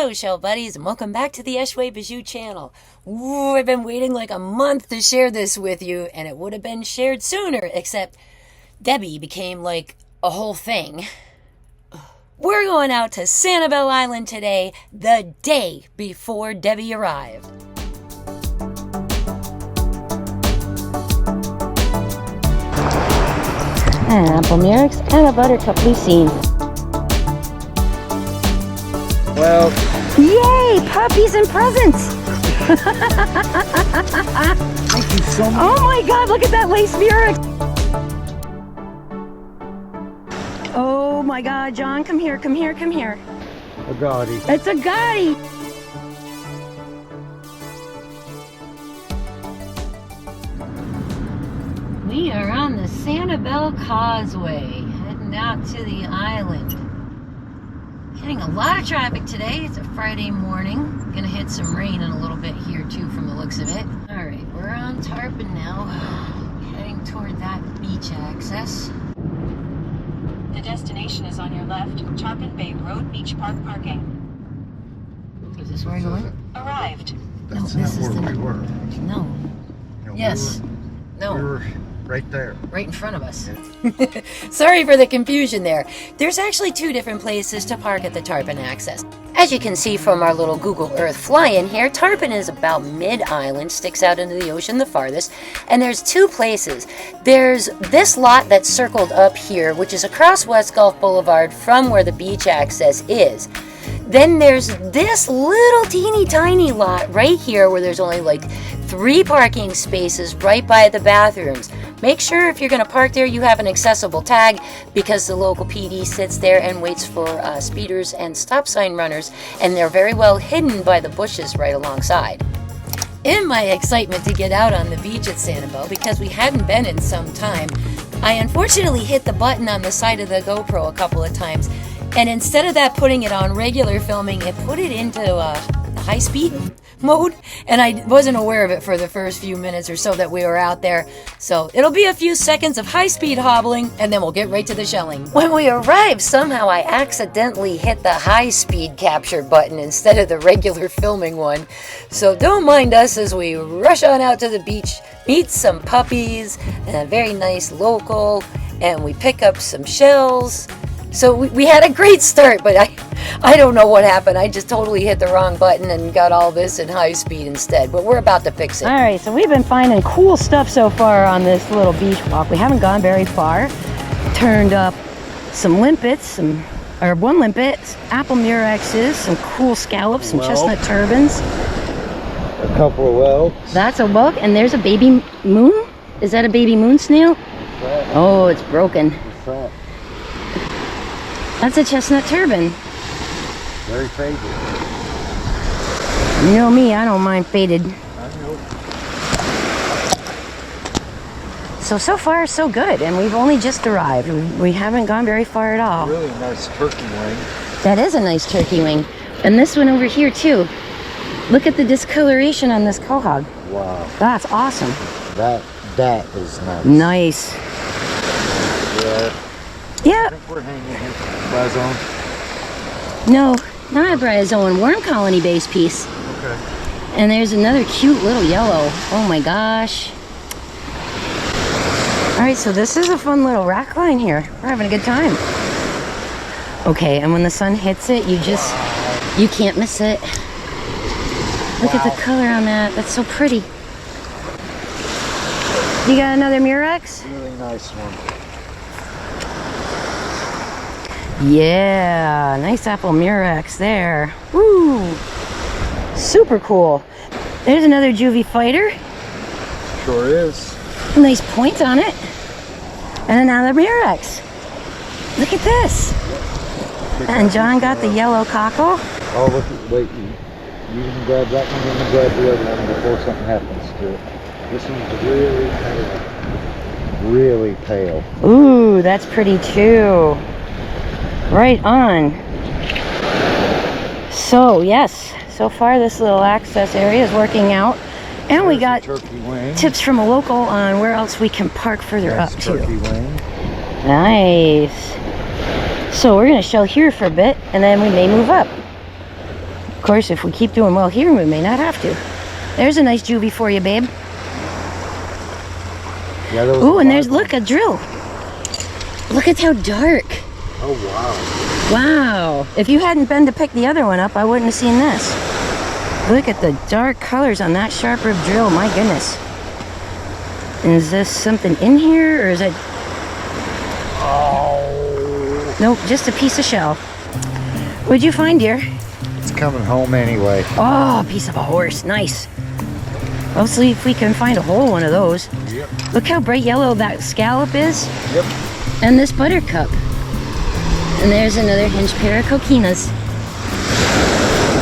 Hello, shell buddies, and welcome back to the Echoue Bijoux channel. Ooh, I've been waiting like a month to share this with you, and it would have been shared sooner, except Debby became like a whole thing. We're going out to Sanibel Island today, the day before Debby arrived. Apple Merrick's and a buttercup Lucine. Well, yay! Puppies and presents! thank you so much. Oh my god, look at that lace Murex! Oh my god, John, come here, come here, come here. A gaudy. It's a gaudy! We are on the Sanibel Causeway, heading out to the island. Getting a lot of traffic today. It's a Friday morning. Gonna hit some rain in a little bit here too from the looks of it. Alright, we're on Tarpon now. Heading toward that beach access. The destination is on your left, Tarpon Bay Road Beach Park parking. Is this where we're going? Arrived. That's no, not this is where we were. No. No, Yes. No. We were right there. Right in front of us. Sorry for the confusion there. There's actually two different places to park at the Tarpon access. As you can see from our little Google Earth fly-in here, Tarpon is about mid-island, sticks out into the ocean the farthest, and there's two places. There's this lot that's circled up here, which is across West Gulf Boulevard from where the beach access is. Then there's this little teeny tiny lot right here where there's only like 3 parking spaces right by the bathrooms. Make sure if you're going to park there you have an accessible tag, because the local PD sits there and waits for speeders and stop sign runners, and they're very well hidden by the bushes right alongside. In my excitement to get out on the beach at Sanibel, because we hadn't been in some time, I unfortunately hit the button on the side of the GoPro a couple of times, and instead of that putting it on regular filming, it put it into high speed mode, and I wasn't aware of it for the first few minutes or so that we were out there. So it'll be a few seconds of high speed hobbling, and then we'll get right to the shelling. When we arrived, somehow I accidentally hit the high speed capture button instead of the regular filming one. So don't mind us as we rush on out to the beach, meet some puppies, and a very nice local, and we pick up some shells. So we had a great start, but I don't know what happened. I just totally hit the wrong button and got all this in high speed instead, but we're about to fix it. All right, so we've been finding cool stuff so far on this little beach walk. We haven't gone very far. Turned up some limpets, one limpet, apple murexes, some cool scallops, some chestnut turbans. A couple of whelks. That's a whelk, and there's a baby moon? Is that a baby moon snail? Oh, it's broken. What's that? That's a chestnut turban. Very faded. You know me, I don't mind faded. I know. So far, so good. And we've only just arrived. We haven't gone very far at all. Really nice turkey wing. That is a nice turkey wing. And this one over here, too. Look at the discoloration on this quahog. Wow. That's awesome. That is nice. Nice. Yeah. Yep. I think we're hanging here. Blazon. No, not a bryozoan. Worm colony base piece. Okay. And there's another cute little yellow. Oh my gosh. Alright, so this is a fun little rack line here. We're having a good time. Okay, and when the sun hits it, you can't miss it. Look at the color on that. That's so pretty. You got another Murex? Really nice one. Yeah, nice apple Murex there. Woo! Super cool. There's another juvie fighter. Sure is. Nice point on it. And another Murex. Look at this. And John got the yellow cockle. Oh, look, wait. You can grab that one and then grab the other one before something happens to it. This one's really pale. Really pale. Ooh, that's pretty too. Right on. So yes, so far this little access area is working out, and we got tips from a local on where else we can park further up too. Nice. So we're gonna shell here for a bit, and then we may move up. course, if we keep doing well here, we may not have to. There's a nice juvie for you, babe. Yeah, there was Ooh, and there's, look, a drill. Look at how dark. Oh, wow. Wow. If you hadn't been to pick the other one up, I wouldn't have seen this. Look at the dark colors on that sharp rib drill. My goodness. Is this something in here, or is it... Oh. Nope, just a piece of shell. What'd you find, dear? It's coming home anyway. Oh, a piece of a horse. Nice. Let's see if we can find a whole one of those. Yep. Look how bright yellow that scallop is. Yep. And this buttercup. And there's another hinged pair of coquinas.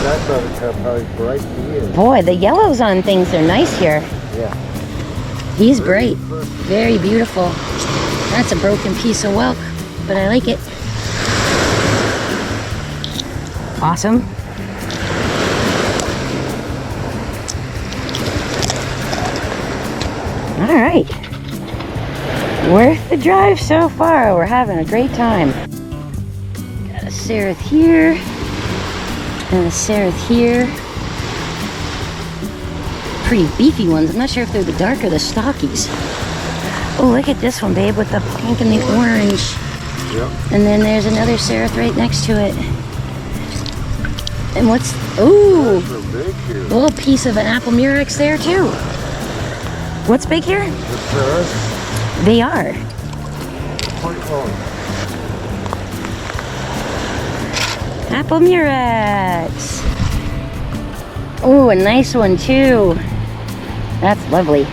That buttercup probably bright here. Boy, the yellows on things are nice here. Yeah. He's bright. Very beautiful. That's a broken piece of whelk, but I like it. Awesome. All right. Worth the drive so far. We're having a great time. Got a seraph here. And a seraph here. Pretty beefy ones. I'm not sure if they're the dark or the stockies. Oh, look at this one, babe, with the pink and the orange. Yep. And then there's another seraph right next to it. And what's... Ooh! A little piece of an apple murex there, too. What's big here? They are. Apple murex. Oh, a nice one too. That's lovely.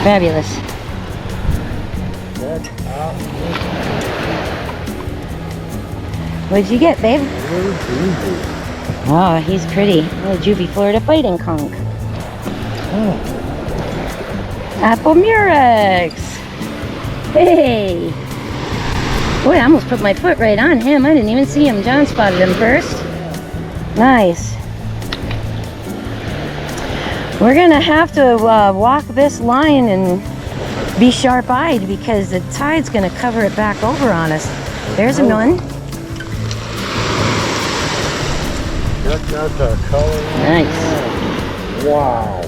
Fabulous. What'd you get, babe? Oh, he's pretty. A juvie Florida fighting conch. Apple murex. Hey. Boy, I almost put my foot right on him. I didn't even see him. John spotted him first. Nice. We're gonna have to walk this line and be sharp-eyed because the tide's gonna cover it back over on us. There's a one. That's a color. Nice. Wow.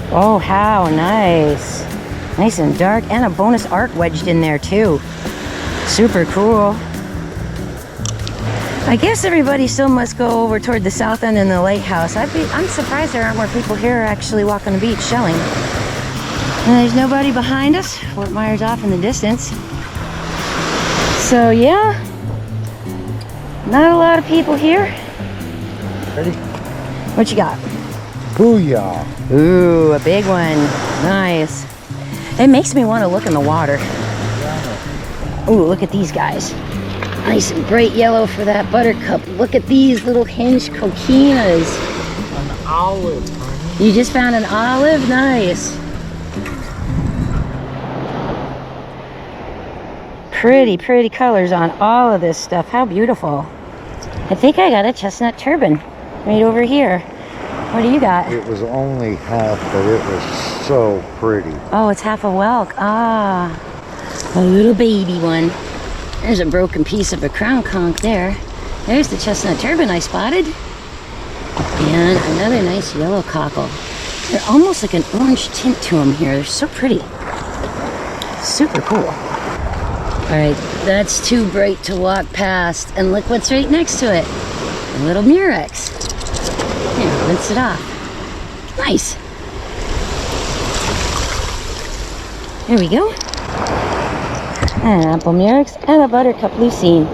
Oh, how nice. Nice and dark, and a bonus arc wedged in there too. Super cool. I guess everybody still must go over toward the south end in the lighthouse. I'm surprised there aren't more people here actually walking the beach shelling. And there's nobody behind us. Fort Myers off in the distance. So yeah, not a lot of people here. Ready? What you got? Booyah. Ooh, a big one. Nice. It makes me want to look in the water. Ooh, look at these guys. Nice and bright yellow for that buttercup. Look at these little hinged coquinas. An olive, honey. You just found an olive? Nice. Pretty, pretty colors on all of this stuff. How beautiful. I think I got a chestnut turban right over here. What do you got? It was only half, but it was so pretty. Oh, it's half a whelk. Ah, a little baby one. There's a broken piece of a crown conch there. There's the chestnut turban I spotted. And another nice yellow cockle. They're almost like an orange tint to them here. They're so pretty. Super cool. All right, that's too bright to walk past. And look what's right next to it. A little murex. Here, rinse it off. Nice. There we go. An apple murex and a buttercup lucine.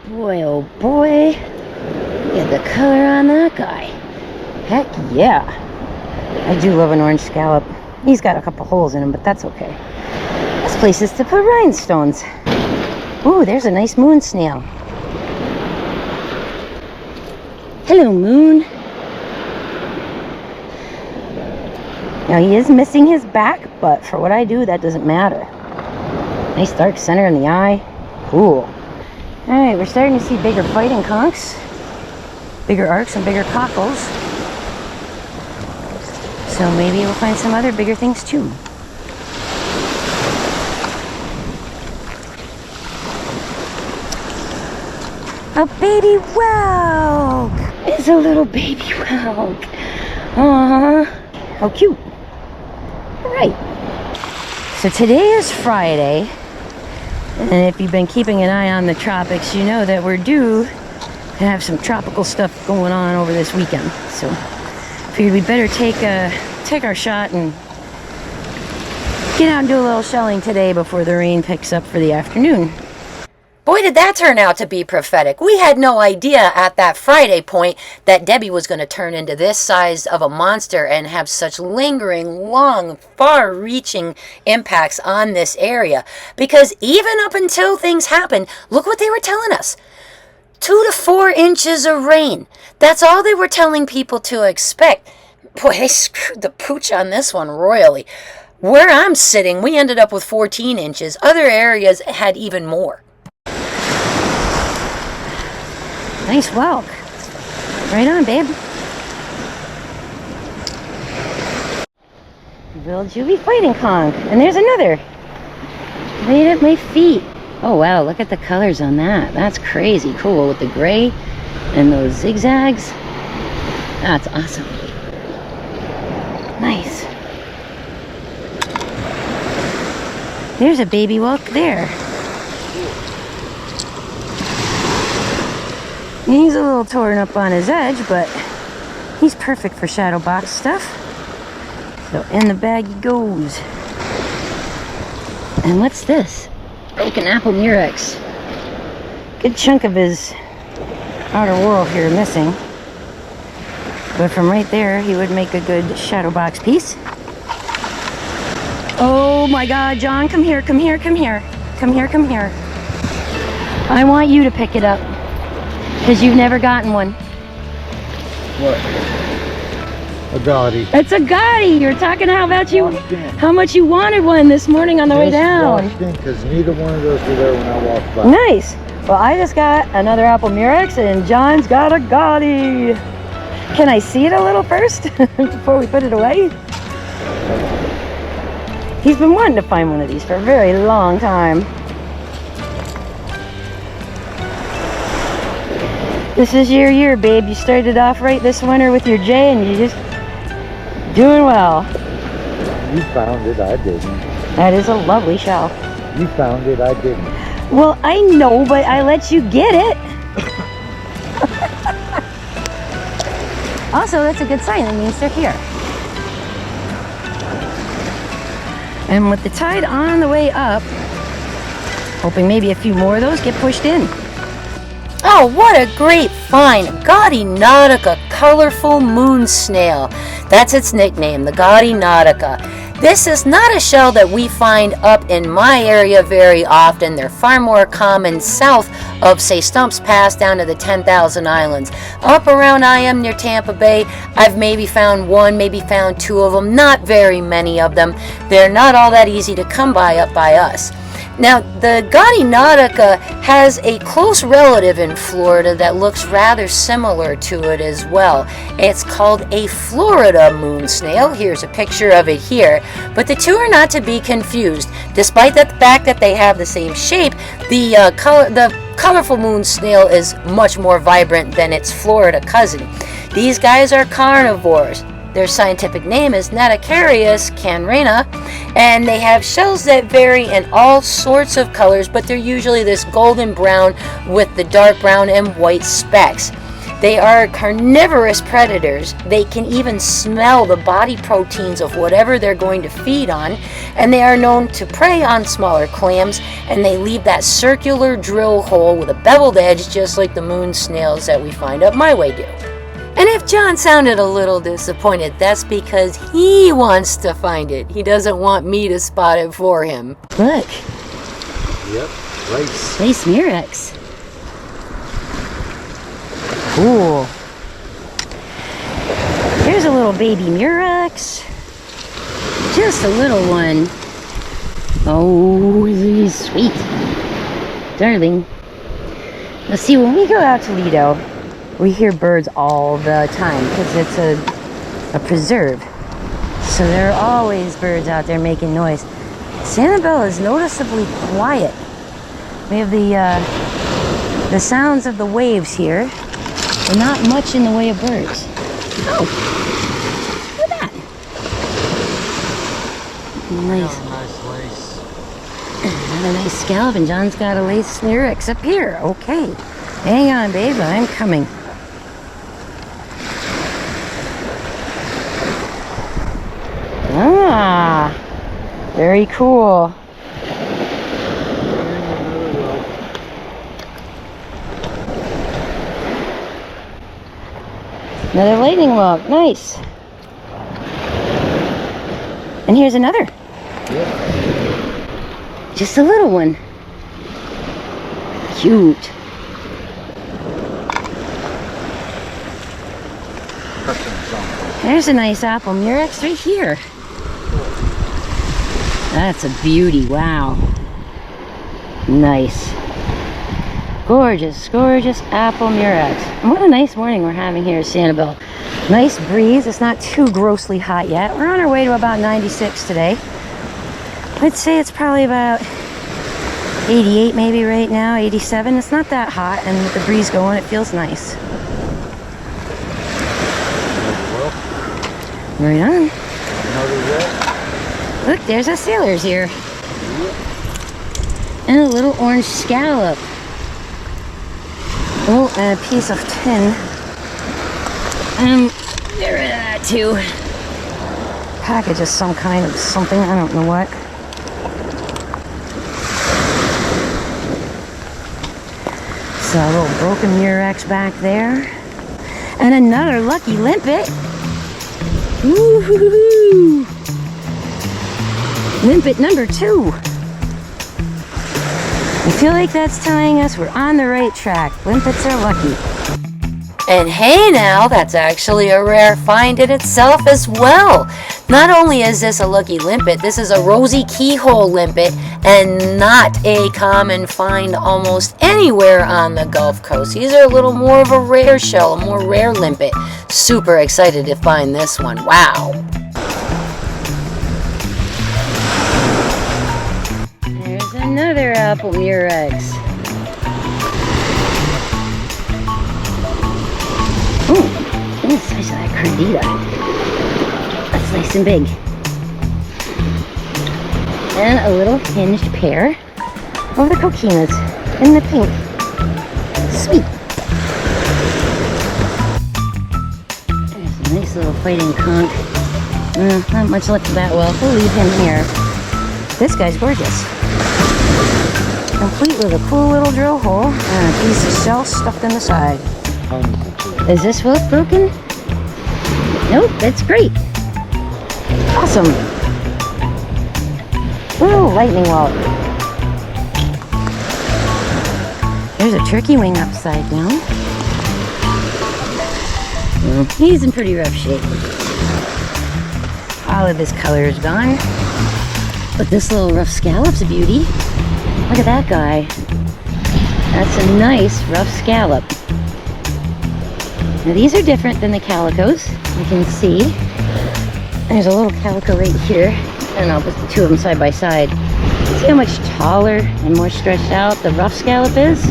Boy, oh boy. Look at the color on that guy. Heck yeah. I do love an orange scallop. He's got a couple holes in him, but that's okay. This place is to put rhinestones. Ooh, there's a nice moon snail. Hello, moon. Now he is missing his back, but for what I do, that doesn't matter. Nice dark center in the eye. Cool. Alright, we're starting to see bigger fighting conchs, bigger arcs and bigger cockles. So maybe we'll find some other bigger things too. A baby whelk. It's a little baby whelk. Aww. How cute. All right. So today is Friday. And if you've been keeping an eye on the tropics, you know that we're due to have some tropical stuff going on over this weekend. So I figured we better take our shot and get out and do a little shelling today before the rain picks up for the afternoon. Boy, did that turn out to be prophetic. We had no idea at that Friday point that Debbie was going to turn into this size of a monster and have such lingering, long, far-reaching impacts on this area. Because even up until things happened, look what they were telling us. 2 to 4 inches of rain. That's all they were telling people to expect. Boy, they screwed the pooch on this one royally. Where I'm sitting, we ended up with 14 inches. Other areas had even more. Nice whelk. Right on, babe. Will you be fighting conch? And there's another. Right at my feet. Oh wow, look at the colors on that. That's crazy cool with the gray and those zigzags. That's awesome. Nice. There's a baby whelk there. He's a little torn up on his edge, but he's perfect for shadow box stuff. So in the bag he goes. And what's this? Broken apple murex. Good chunk of his outer whorl here missing. But from right there, he would make a good shadow box piece. Oh my God, John, come here, come here, come here. Come here, come here. I want you to pick it up. Because you've never gotten one. What? A gaudy. It's a gaudy. You're talking how much you wanted one this morning on the way down. Because neither one of those were there when I walked by. Nice. Well, I just got another apple murex and John's got a gaudy. Can I see it a little first before we put it away? He's been wanting to find one of these for a very long time. This is your year, babe. You started off right this winter with your J and you're just doing well. You found it, I didn't. That is a lovely shell. You found it, I didn't. Well, I know, but I let you get it. Also, that's a good sign. That means they're here. And with the tide on the way up, hoping maybe a few more of those get pushed in. Oh, what a great find! Gaudy nautica, colorful moon snail. That's its nickname, the Gaudy nautica. This is not a shell that we find up in my area very often. They're far more common south of, say, Stumps Pass down to the 10,000 Islands. Up around I am near Tampa Bay, I've maybe found one, maybe found 2 of them, not very many of them. They're not all that easy to come by up by us. Now, the Gaudy nautica has a close relative in Florida that looks rather similar to it as well. It's called a Florida moon snail. Here's a picture of it here. But the two are not to be confused. Despite the fact that they have the same shape, the colorful moon snail is much more vibrant than its Florida cousin. These guys are carnivores. Their scientific name is Natacarius canrena, and they have shells that vary in all sorts of colors, but they're usually this golden brown with the dark brown and white specks. They are carnivorous predators. They can even smell the body proteins of whatever they're going to feed on, and they are known to prey on smaller clams, and they leave that circular drill hole with a beveled edge just like the moon snails that we find up my way do. And if John sounded a little disappointed, that's because he wants to find it. He doesn't want me to spot it for him. Look. Yep, race. Race murex. Cool. Here's a little baby murex. Just a little one. Oh, he's sweet. Darling. Let's see, when we go out to Lido, we hear birds all the time because it's a preserve. So there are always birds out there making noise. Sanibel is noticeably quiet. We have the the sounds of the waves here, and not much in the way of birds. Oh, look at that. Nice. Nice lace. Another nice scallop, and John's got a lace lyrics up here. Okay. Hang on, babe, I'm coming. Ah, very cool. Another lightning log, nice. And here's another. Yep. Just a little one. Cute. There's a nice apple murex right here. That's a beauty, wow. Nice. Gorgeous, gorgeous apple murex. And what a nice morning we're having here at Sanibel. Nice breeze, it's not too grossly hot yet. We're on our way to about 96 today. I'd say it's probably about 88 maybe right now, 87. It's not that hot, and with the breeze going, it feels nice. Right on. Look, there's a sailor's ear. And a little orange scallop. Oh, and a piece of tin. Get rid of that too. Package of some kind of something, I don't know what. So a little broken murex back there. And another lucky limpet. Woo-hoo-hoo-hoo. Limpet number 2. I feel like that's telling us we're on the right track. Limpets are lucky. And hey now, that's actually a rare find in itself as well. Not only is this a lucky limpet, this is a rosy keyhole limpet and not a common find almost anywhere on the Gulf Coast. These are a little more of a rare shell, a more rare limpet. Super excited to find this one. Wow. There's another apple murex. Ooh, the size of that cardita. That's nice and big. And a little hinged pair of the coquinas in the pink. Sweet. There's a nice little fighting conch. Not much luck to that well. We'll leave him here. This guy's gorgeous. Complete with a cool little drill hole and a piece of shell stuffed in the side. Is this rope broken? Nope, that's great. Awesome. Ooh, lightning bolt. There's a turkey wing upside down. He's in pretty rough shape. All of his color is gone. But this little rough scallop's a beauty. Look at that guy. That's a nice rough scallop. Now these are different than the calicos. You can see. There's a little calico right here. And I'll put the two of them side by side. See how much taller and more stretched out the rough scallop is?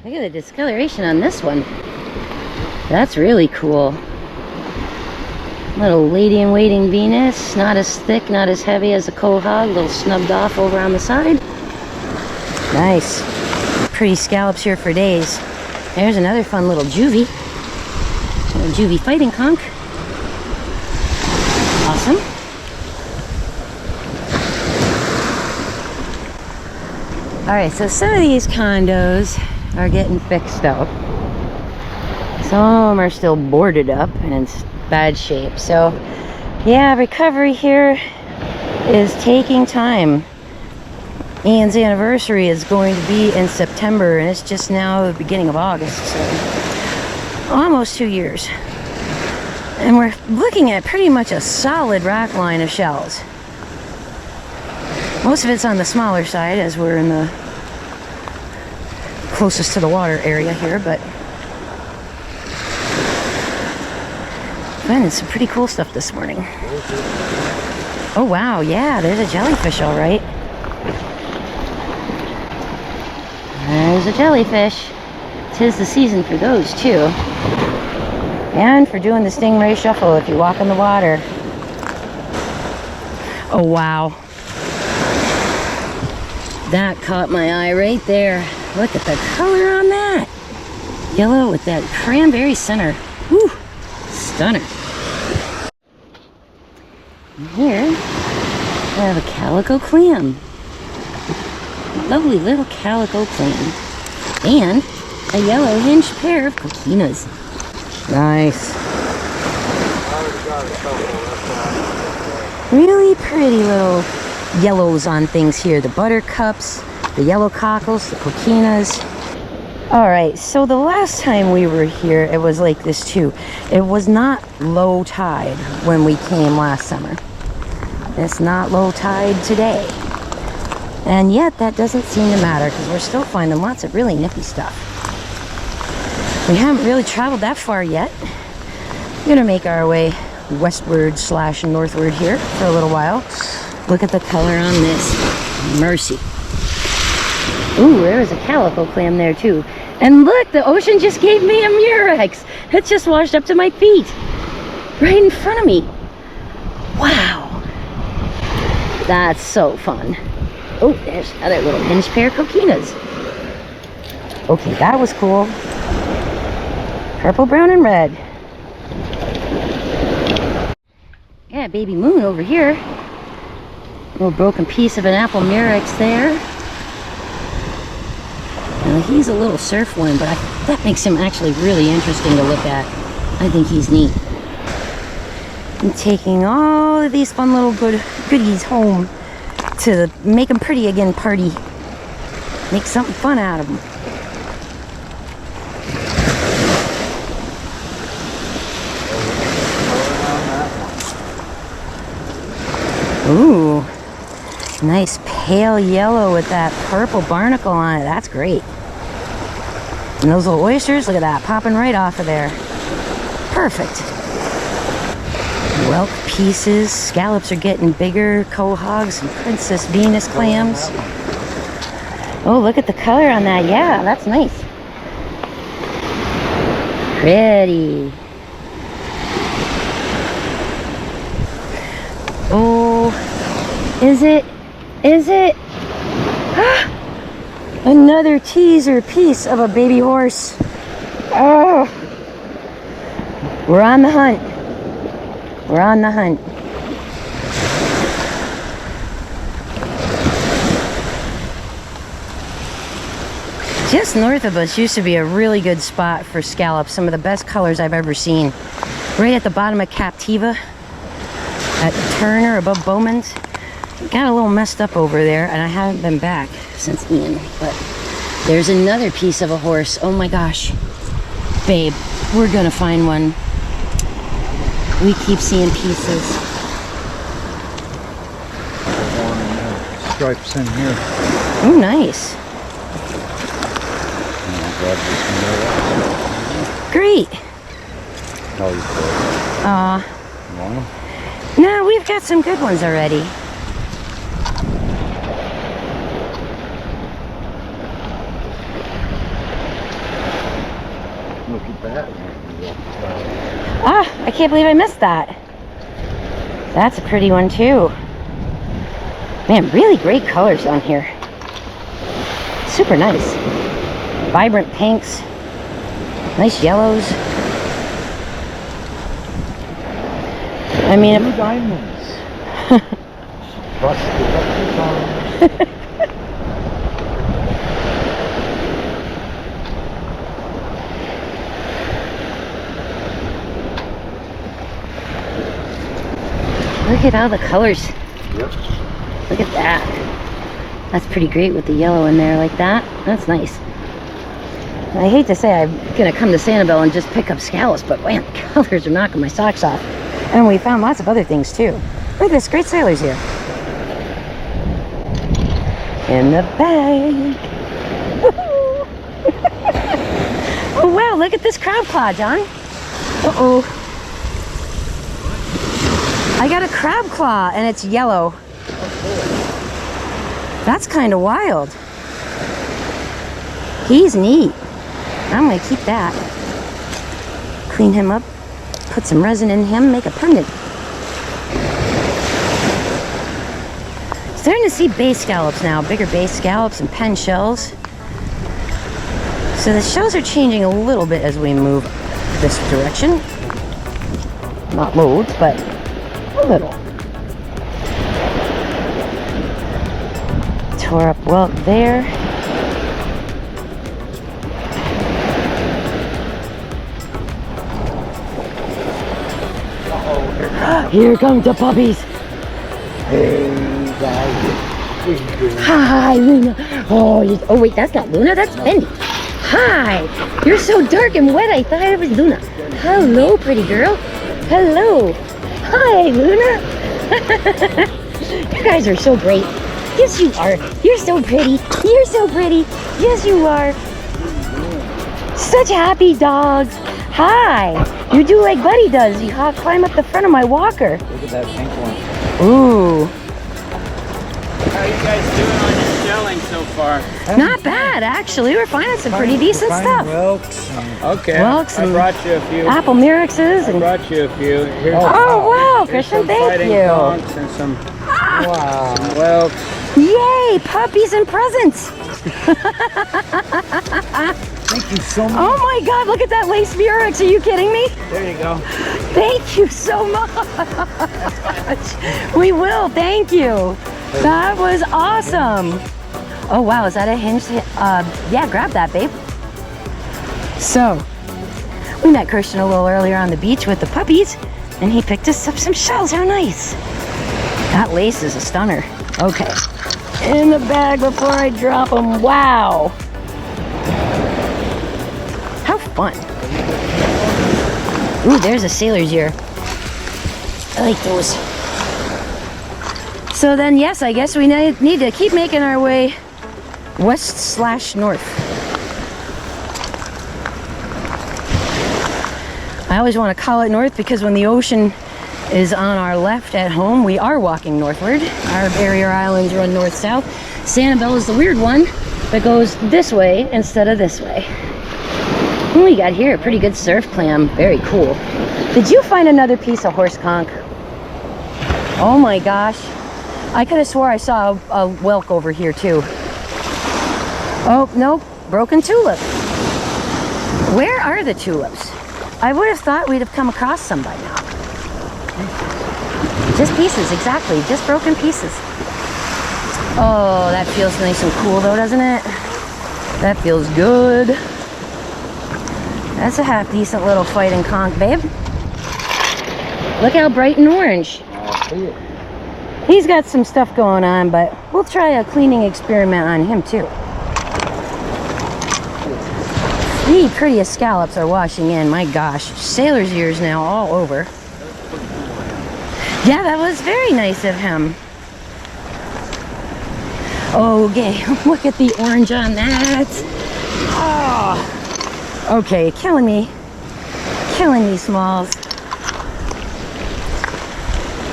Look at the discoloration on this one. That's really cool. Little lady in waiting Venus. Not as thick, not as heavy as a quahog. A little snubbed off over on the side. Nice. Pretty scallops here for days. There's another fun little juvie. Little juvie fighting conch. Awesome. Alright, so some of these condos are getting fixed up. Some are still boarded up and in bad shape. So, yeah, recovery here is taking time. Ian's anniversary is going to be in September, and it's just now the beginning of August, so almost 2 years. And we're looking at pretty much a solid rack line of shells. Most of it's on the smaller side as we're in the closest to the water area here, but finding some pretty cool stuff this morning. Oh wow, yeah, there's a jellyfish, all right. There's a jellyfish. 'Tis the season for those too. And for doing the stingray shuffle if you walk in the water. Oh wow. That caught my eye right there. Look at the color on that. Yellow with that cranberry center. Whew, stunner. And here, I have a calico clam. Lovely little calico clam. And a yellow hinged pair of coquinas. Nice. Really pretty little yellows on things here. The buttercups, the yellow cockles, the coquinas. All right, so the last time we were here, it was like this too. It was not low tide when we came last summer. It's not low tide today. And yet that doesn't seem to matter because we're still finding lots of really nippy stuff. We haven't really traveled that far yet. We're gonna make our way westward / northward here for a little while. Look at the color on this. Mercy. Ooh, there was a calico clam there too. And look, the ocean just gave me a murex. It just washed up to my feet. Right in front of me. Wow. That's so fun. Oh, there's another little hinged pair of coquinas. Okay, that was cool. Purple, brown, and red. Yeah, baby moon over here. A little broken piece of an apple murex there. Now he's a little surf one, but that makes him actually really interesting to look at. I think he's neat. I'm taking all of these fun little goodies home to make them pretty again party. Make something fun out of them. Ooh, nice pale yellow with that purple barnacle on it. That's great. And those little oysters, look at that, popping right off of there. Perfect. Whelk pieces. Scallops are getting bigger. Quahogs and Princess Venus clams. Oh, look at the color on that. Yeah, that's nice. Pretty. Oh, is it? Another teaser piece of a baby horse. Oh, we're on the hunt. We're on the hunt. Just north of us used to be a really good spot for scallops. Some of the best colors I've ever seen. Right at the bottom of Captiva. At Turner above Bowman's. Got a little messed up over there and I haven't been back since Ian, but there's another piece of a horse. Oh my gosh. Babe, we're gonna find one. We keep seeing pieces. Stripes in here. Oh, nice. Great. No, we've got some good ones already. Look at that. Ah, I can't believe I missed that. That's a pretty one too. Man, really great colors on here. Super nice. Vibrant pinks. Nice yellows. I mean, blue diamonds. Look at all the colors. Yep. Look at that. That's pretty great with the yellow in there like that. That's nice. I hate to say I'm gonna come to Sanibel and just pick up scallops, but man, the colors are knocking my socks off. And we found lots of other things too. Look at this, great sailors here. In the bag. Oh wow, look at this crab claw, John. Uh-oh. I got a crab claw and it's yellow. That's kind of wild. He's neat. I'm gonna keep that. Clean him up, put some resin in him, make a pendant. Starting to see base scallops now, bigger base scallops and pen shells. So the shells are changing a little bit as we move this direction. Not loads, but a little. Tore up well there. Here comes the puppies. Hey guys, what you doing? Hi, Luna. Oh wait, that's not Luna, that's Bendy. Hi. You're so dark and wet, I thought it was Luna. Hello, pretty girl. Hello. Hi, Luna. You guys are so great. Yes, you are. You're so pretty. You're so pretty. Yes, you are. Such happy dogs. Hi. You do like Buddy does. You climb up the front of my walker. Look at that pink one. Ooh. How are you guys doing on your shelling so far? Not bad, actually. We're finding some pretty decent stuff. Whelks and Okay, Whelks I and brought you a few. Apple Myrixes I and... brought you a few. Here's Oh, wow, here's Christian, some thank fighting you. conchs and some wow. whelks. Yay, puppies and presents. Thank you so much. Oh my God, look at that lace Myrix. Are you kidding me? There you go. Thank you so much. We will, thank you. That was awesome. Oh wow, is that a hinge? Yeah, grab that, babe. So, we met Christian a little earlier on the beach with the puppies, and he picked us up some shells. How nice. That lace is a stunner. Okay, in the bag before I drop them. Wow. How fun. Ooh, there's a sailor's ear. I like those. So then, yes, I guess we need to keep making our way west/north. I always want to call it north because when the ocean is on our left at home, we are walking northward. Our barrier islands run north-south. Sanibel is the weird one that goes this way instead of this way. What we got here? A pretty good surf clam. Very cool. Did you find another piece of horse conch? Oh my gosh. I could have swore I saw a whelk over here too. Oh, nope. Broken tulip. Where are the tulips? I would have thought we'd have come across some by now. Just pieces, exactly. Just broken pieces. Oh, that feels nice and cool though, doesn't it? That feels good. That's a half decent little fighting conch, babe. Look how bright and orange. I see it. He's got some stuff going on, but we'll try a cleaning experiment on him too. The prettiest scallops are washing in, my gosh. Sailor's ears now all over. Yeah, that was very nice of him. Okay, look at the orange on that. Oh. Okay, killing me. Killing me, Smalls.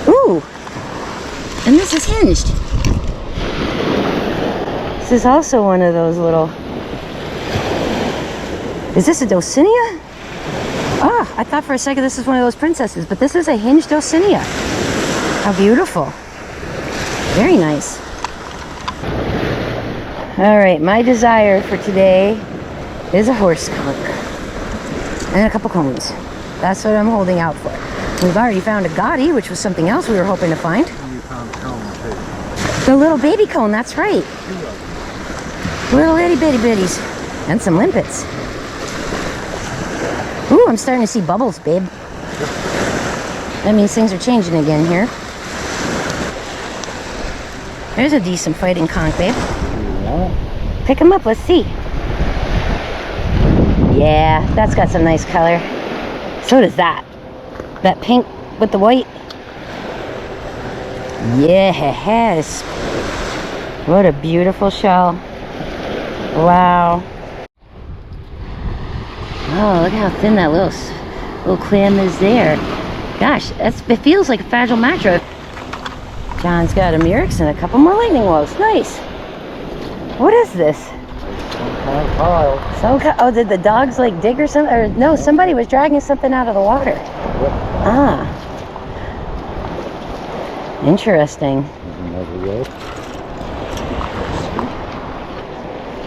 Ooh. And this is hinged. This is also one of those little... Is this a Dulcinea? Ah, I thought for a second this is one of those princesses, but this is a hinged Dulcinea. How beautiful. Very nice. All right, my desire for today is a horse conch and a couple cones. That's what I'm holding out for. We've already found a gaudy, which was something else we were hoping to find. You found cones too. The little baby cone, that's right. Little itty bitty bitties. And some limpets. Ooh, I'm starting to see bubbles, babe. That means things are changing again here. There's a decent fighting conch, babe. Yeah. Pick them up, let's see. Yeah, that's got some nice color. So does that. That pink with the white. Yes. What a beautiful shell. Wow. Oh, look how thin that little clam is there. Gosh, it feels like a fragile macro. John's got a Myrix and a couple more lightning woes. Nice. What is this? Some kind of pile. Oh, did the dogs like dig or something? Or no, somebody was dragging something out of the water. Yep. Ah. Interesting. There's another rope.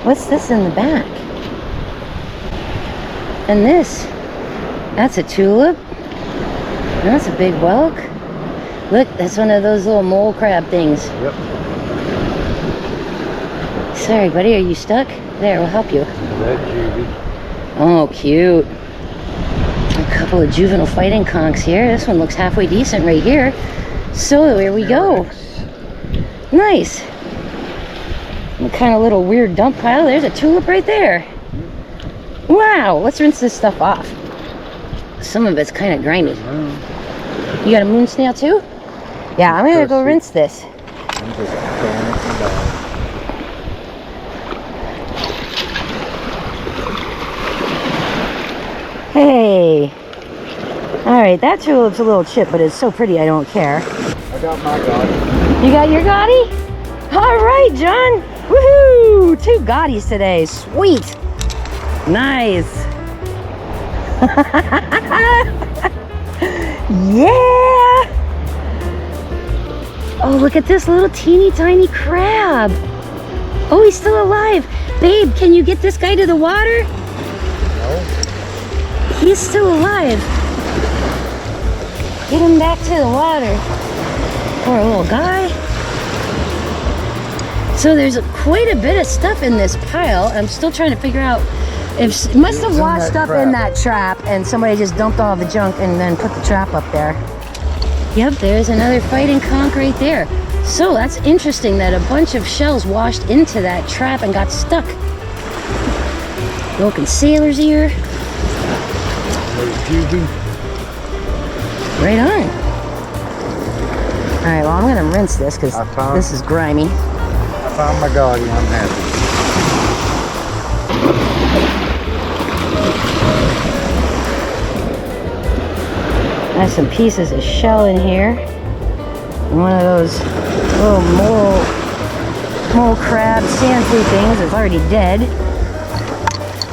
What's this in the back? And this. That's a tulip. That's a big whelk. Look, that's one of those little mole crab things. Yep. Sorry, buddy, are you stuck? There, we'll help you. Red juvie. Oh, cute. A couple of juvenile fighting conchs here. This one looks halfway decent right here. So, here we go. Nice. What kind of little weird dump pile? There's a tulip right there. Wow, let's rinse this stuff off. Some of it's kind of grimy. You got a moon snail too? Yeah, I'm gonna go rinse this. Hey. Alright, that tulip's a little chipped, but it's so pretty I don't care. I got my Gaudi. You got your Gaudi? Alright, John. Woohoo! 2 Gaudis today. Sweet. Nice. Yeah! Oh, look at this little teeny tiny crab. Oh, he's still alive. Babe, can you get this guy to the water? No. He's still alive. Get him back to the water. Poor little guy. So there's quite a bit of stuff in this pile. I'm still trying to figure out if it must have washed up in that trap and somebody just dumped all the junk and then put the trap up there. Yep, there's another fighting conch right there. So that's interesting that a bunch of shells washed into that trap and got stuck. Broken sailor's ear. There's juvie. Right on. Alright, well I'm gonna rinse this because this is grimy. I found my Gaudi. I'm happy. There's some pieces of shell in here. One of those little mole crab sand flea things is already dead.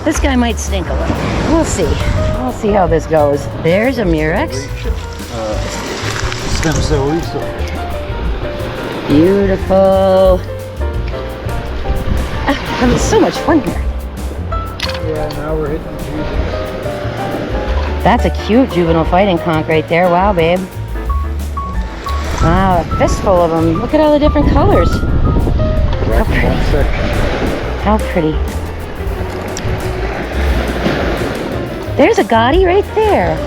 This guy might stink a little. We'll see. We'll see how this goes. There's a Murex. Stem cell research. Beautiful. Having so much fun here. Yeah, now we're hitting juvies. That's a cute juvenile fighting conch right there. Wow, babe. Wow, a fistful of them. Look at all the different colors. How pretty. How pretty. There's a Gaudi right there.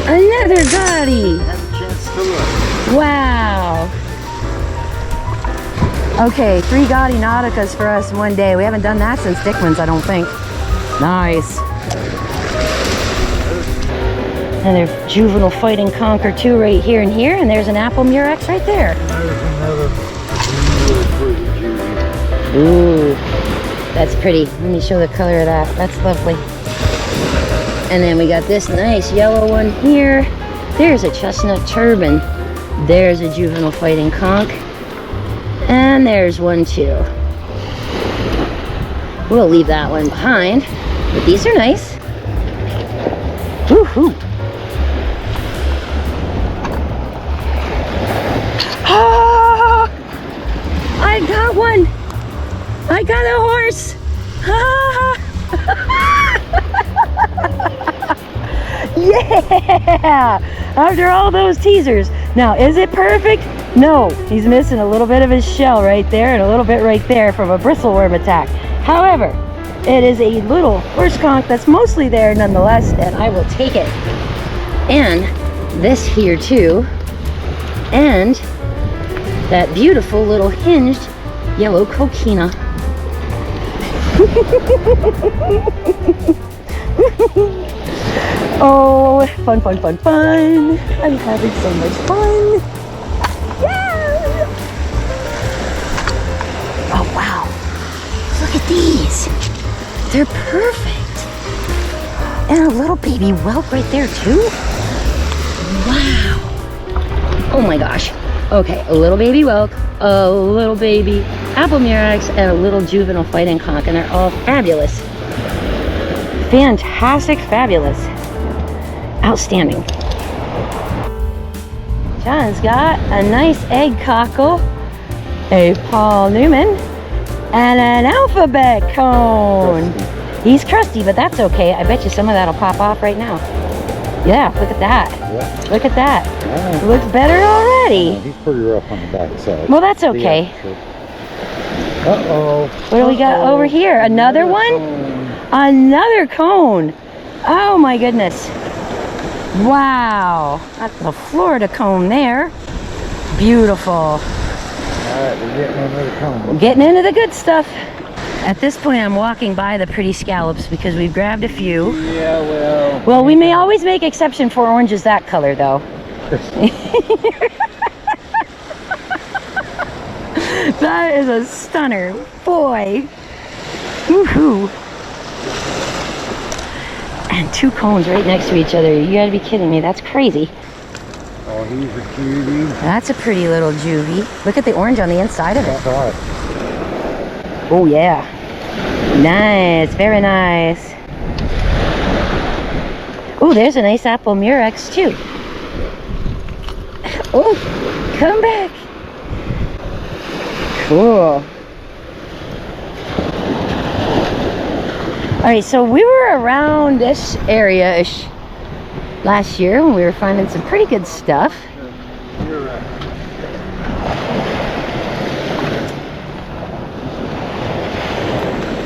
Another Gaudi. Have a chance to look. Wow. Okay, 3 Gaudi Nauticas for us one day. We haven't done that since Dickman's, I don't think. Nice. Another juvenile fighting conch or 2 right here and here, and there's an apple Murex right there. There's another really pretty juvie. Ooh, that's pretty. Let me show the color of that. That's lovely. And then we got this nice yellow one here. There's a chestnut turban. There's a juvenile fighting conch. And there's one too. We'll leave that one behind, but these are nice. Woohoo! Ah! I got one! I got a horse! Ah! Yeah! After all those teasers. Now, is it perfect? No. He's missing a little bit of his shell right there and a little bit right there from a bristleworm attack. However, it is a little horse conch that's mostly there nonetheless, and I will take it. And this here too. And that beautiful little hinged yellow coquina. Oh, fun, fun, fun, fun. I'm having so much fun. Yeah! Oh, wow. Look at these. They're perfect. And a little baby whelk right there, too. Wow. Oh, my gosh. Okay, a little baby whelk, a little baby apple murex, and a little juvenile fighting conch, and they're all fabulous. Fantastic, fabulous. Outstanding. John's got a nice egg cockle, a Paul Newman, and an alphabet cone. He's crusty, but that's okay. I bet you some of that'll pop off right now. Yeah, look at that. Yep. Look at that. Yeah. Looks better already. He's pretty rough on the back side. Well, that's okay. Uh-oh. What do we got over here? Another one? Another cone. Oh my goodness. Wow. That's a Florida cone there. Beautiful. All right, we're getting into the cone. We're getting into the good stuff. At this point, I'm walking by the pretty scallops because we've grabbed a few. Yeah, well. Well, we may always make exception for oranges that color, though. That is a stunner. Boy. Woohoo. And two cones right next to each other. You gotta be kidding me. That's crazy. Oh, he's a cutie. That's a pretty little juvie. Look at the orange on the inside of it. Saw it. Oh, yeah. Nice. Very nice. Oh, there's a nice apple murex, too. Oh, come back. Cool. All right, so we were around this area-ish last year when we were finding some pretty good stuff. You're right.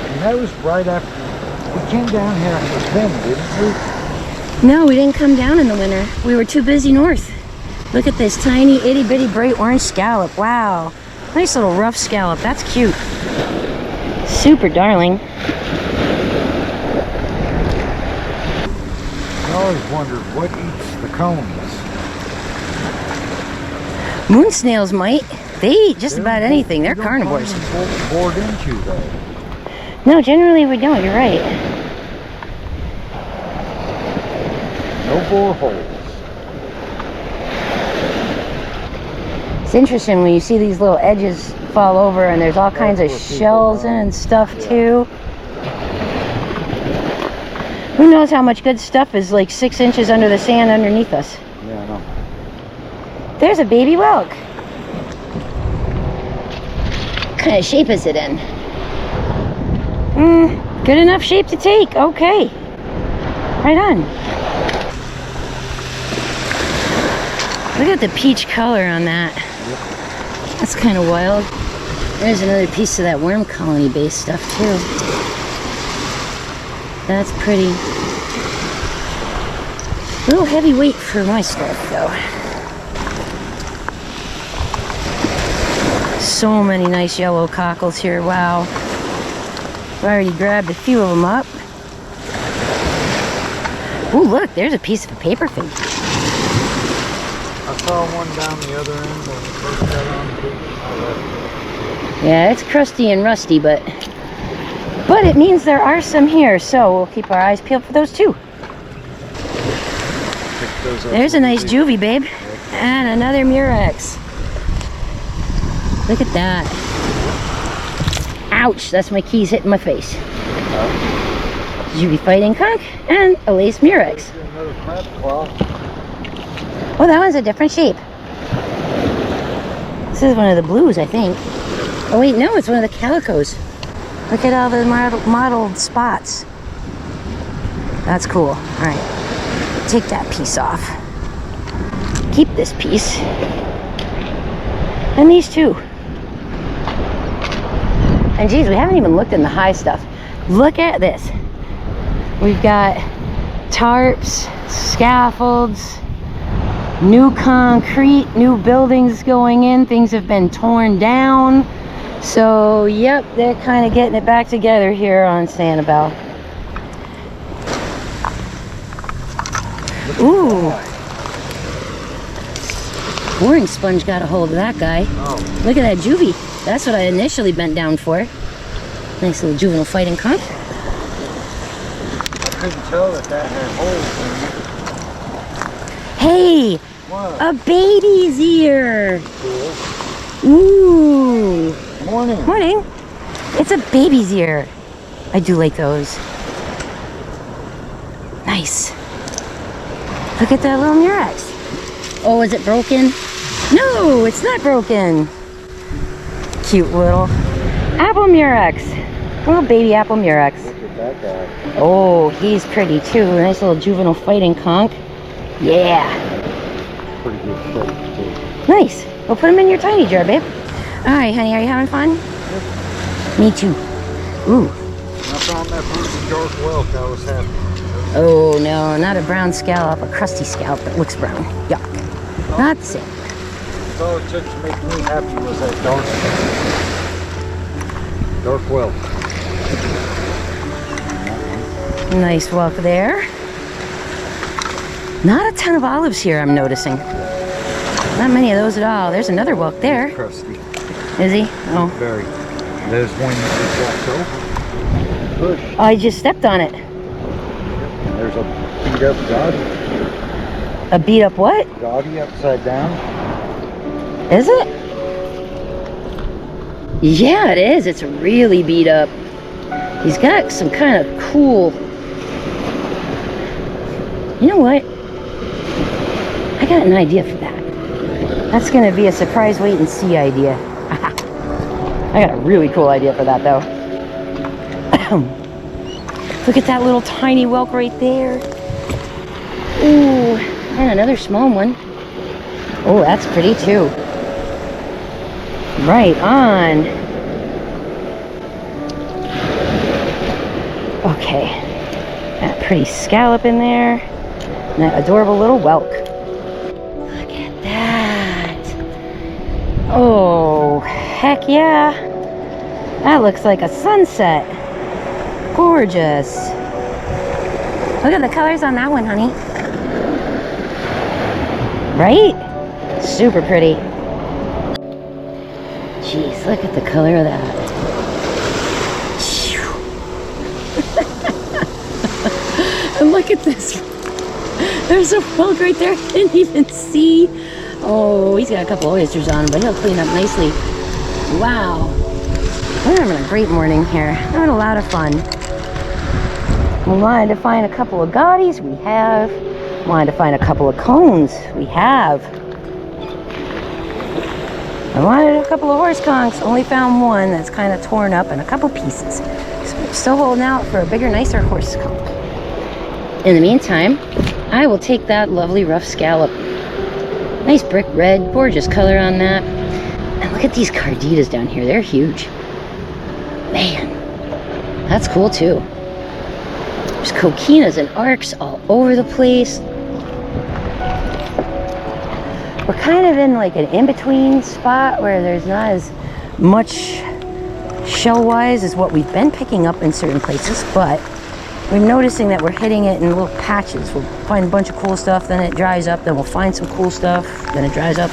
And that was right after we came down here then, didn't we? No, we didn't come down in the winter. We were too busy north. Look at this tiny itty-bitty bright orange scallop. Wow. Nice little rough scallop. That's cute. Super darling. I always wondered what eats the cones. Moon snails might. They eat just about anything. They're carnivores. Bored into though. No, generally we don't. You're right. No boreholes. It's interesting when you see these little edges fall over and there's all kinds of shells in and stuff too. Who knows how much good stuff is like 6 inches under the sand underneath us. Yeah, I know. There's a baby whelk. What kind of shape is it in? Good enough shape to take. Okay. Right on. Look at the peach color on that. That's kind of wild. There's another piece of that worm colony base stuff too. That's pretty. A little heavyweight for my stuff though. So many nice yellow cockles here. Wow. I've already grabbed a few of them up. Ooh, look, there's a piece of a paper fin. I saw one down the other end when we first got on the beach. Yeah, it's crusty and rusty, but it means there are some here, so we'll keep our eyes peeled for those too. There's a nice juvie, babe. And another murex. Look at that. Ouch, that's my keys hitting my face. Juvie fighting conch and a lace murex. Another crab claw. Oh, that one's a different shape. This is one of the blues, I think. Oh wait, no, it's one of the calicos. Look at all the mottled spots. That's cool. All right, take that piece off. Keep this piece. And these two. And geez, we haven't even looked in the high stuff. Look at this. We've got tarps, scaffolds, new concrete, new buildings going in. Things have been torn down. So, yep, they're kind of getting it back together here on Sanibel. Ooh. Boring sponge got a hold of that guy. Oh. Look at that juvie. That's what I initially bent down for. Nice little juvenile fighting conch. I couldn't tell that had holes in it. Hey, What? a baby's ear. Cool. Ooh, Morning. Morning. It's a baby's ear. I do like those. Nice. Look at that little murex. Oh, is it broken? No, it's not broken. Cute little apple murex. Little baby apple murex. Look at that guy. Oh, he's pretty too. Nice little juvenile fighting conch. Yeah. Pretty good shape too. Nice. We'll put him in your tiny jar, babe. All right, honey, are you having fun? Me too. Ooh. I found that Bruce dark whelk. I was happy. Oh no, not a brown scallop, a crusty scallop that looks brown. Yuck. Not the same. That's all it took to make me happy was that dark whelk. Nice whelk there. Not a ton of olives here, I'm noticing. Not many of those at all. There's another whelk there. Crusty. Is he? Oh. Very. There's one you just walked over. Push. I just stepped on it. And there's a beat up doggy. A beat up what? Doggy upside down. Is it? Yeah, it is. It's really beat up. He's got some kind of cool... You know what? I got an idea for that. That's going to be a surprise wait and see idea. I got a really cool idea for that, though. Look at that little tiny whelk right there. Ooh, and another small one. Oh, that's pretty, too. Right on. Okay. That pretty scallop in there. And that adorable little whelk. Look at that. Oh, heck yeah. That looks like a sunset. Gorgeous. Look at the colors on that one, honey. Right? Super pretty. Jeez, look at the color of that. And look at this. There's a whelk right there. I didn't even see. Oh, he's got a couple oysters on him, but he'll clean up nicely. Wow. We're having a great morning here. Having a lot of fun. We wanted to find a couple of gaudis. We have. Wanted to find a couple of cones. We have. I wanted a couple of horse conchs. Only found one that's kind of torn up and a couple pieces. So we're still holding out for a bigger, nicer horse conch. In the meantime, I will take that lovely rough scallop. Nice brick red, gorgeous color on that. And look at these carditas down here. They're huge. Man, that's cool too. There's coquinas and arcs all over the place. We're kind of in like an in-between spot where there's not as much shell-wise as what we've been picking up in certain places, but we're noticing that we're hitting it in little patches. We'll find a bunch of cool stuff, then it dries up, then we'll find some cool stuff, then it dries up.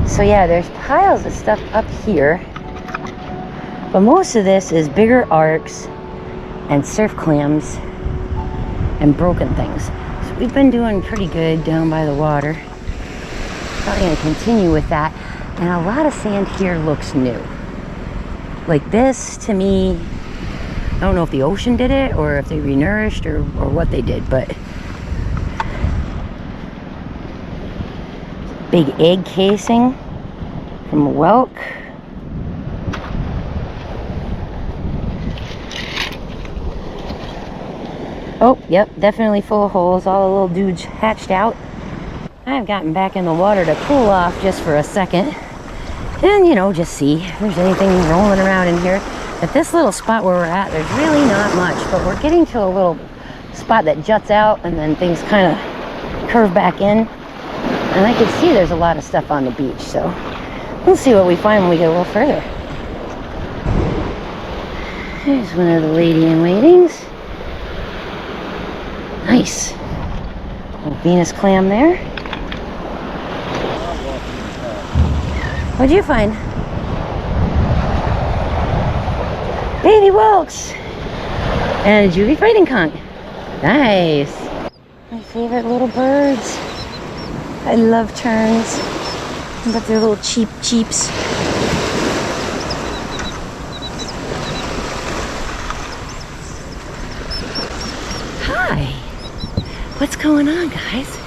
So yeah, there's piles of stuff up here, but most of this is bigger arcs and surf clams and broken things. So we've been doing pretty good down by the water. Probably gonna continue with that. And a lot of sand here looks new. Like this, to me, I don't know if the ocean did it or if they renourished or what they did, but big egg casing from a whelk. Oh, yep, definitely full of holes. All the little dudes hatched out. I've gotten back in the water to cool off just for a second. And, you know, just see if there's anything rolling around in here. At this little spot where we're at, there's really not much, but we're getting to a little spot that juts out and then things kind of curve back in. And I can see there's a lot of stuff on the beach, so we'll see what we find when we get a little further. There's one of the lady-in-waitings. Nice. Little Venus clam there. What'd you find? Baby whelks and a juvie fighting conch. Nice. My favorite little birds. I love terns. But they're little cheaps. Hi. What's going on, guys?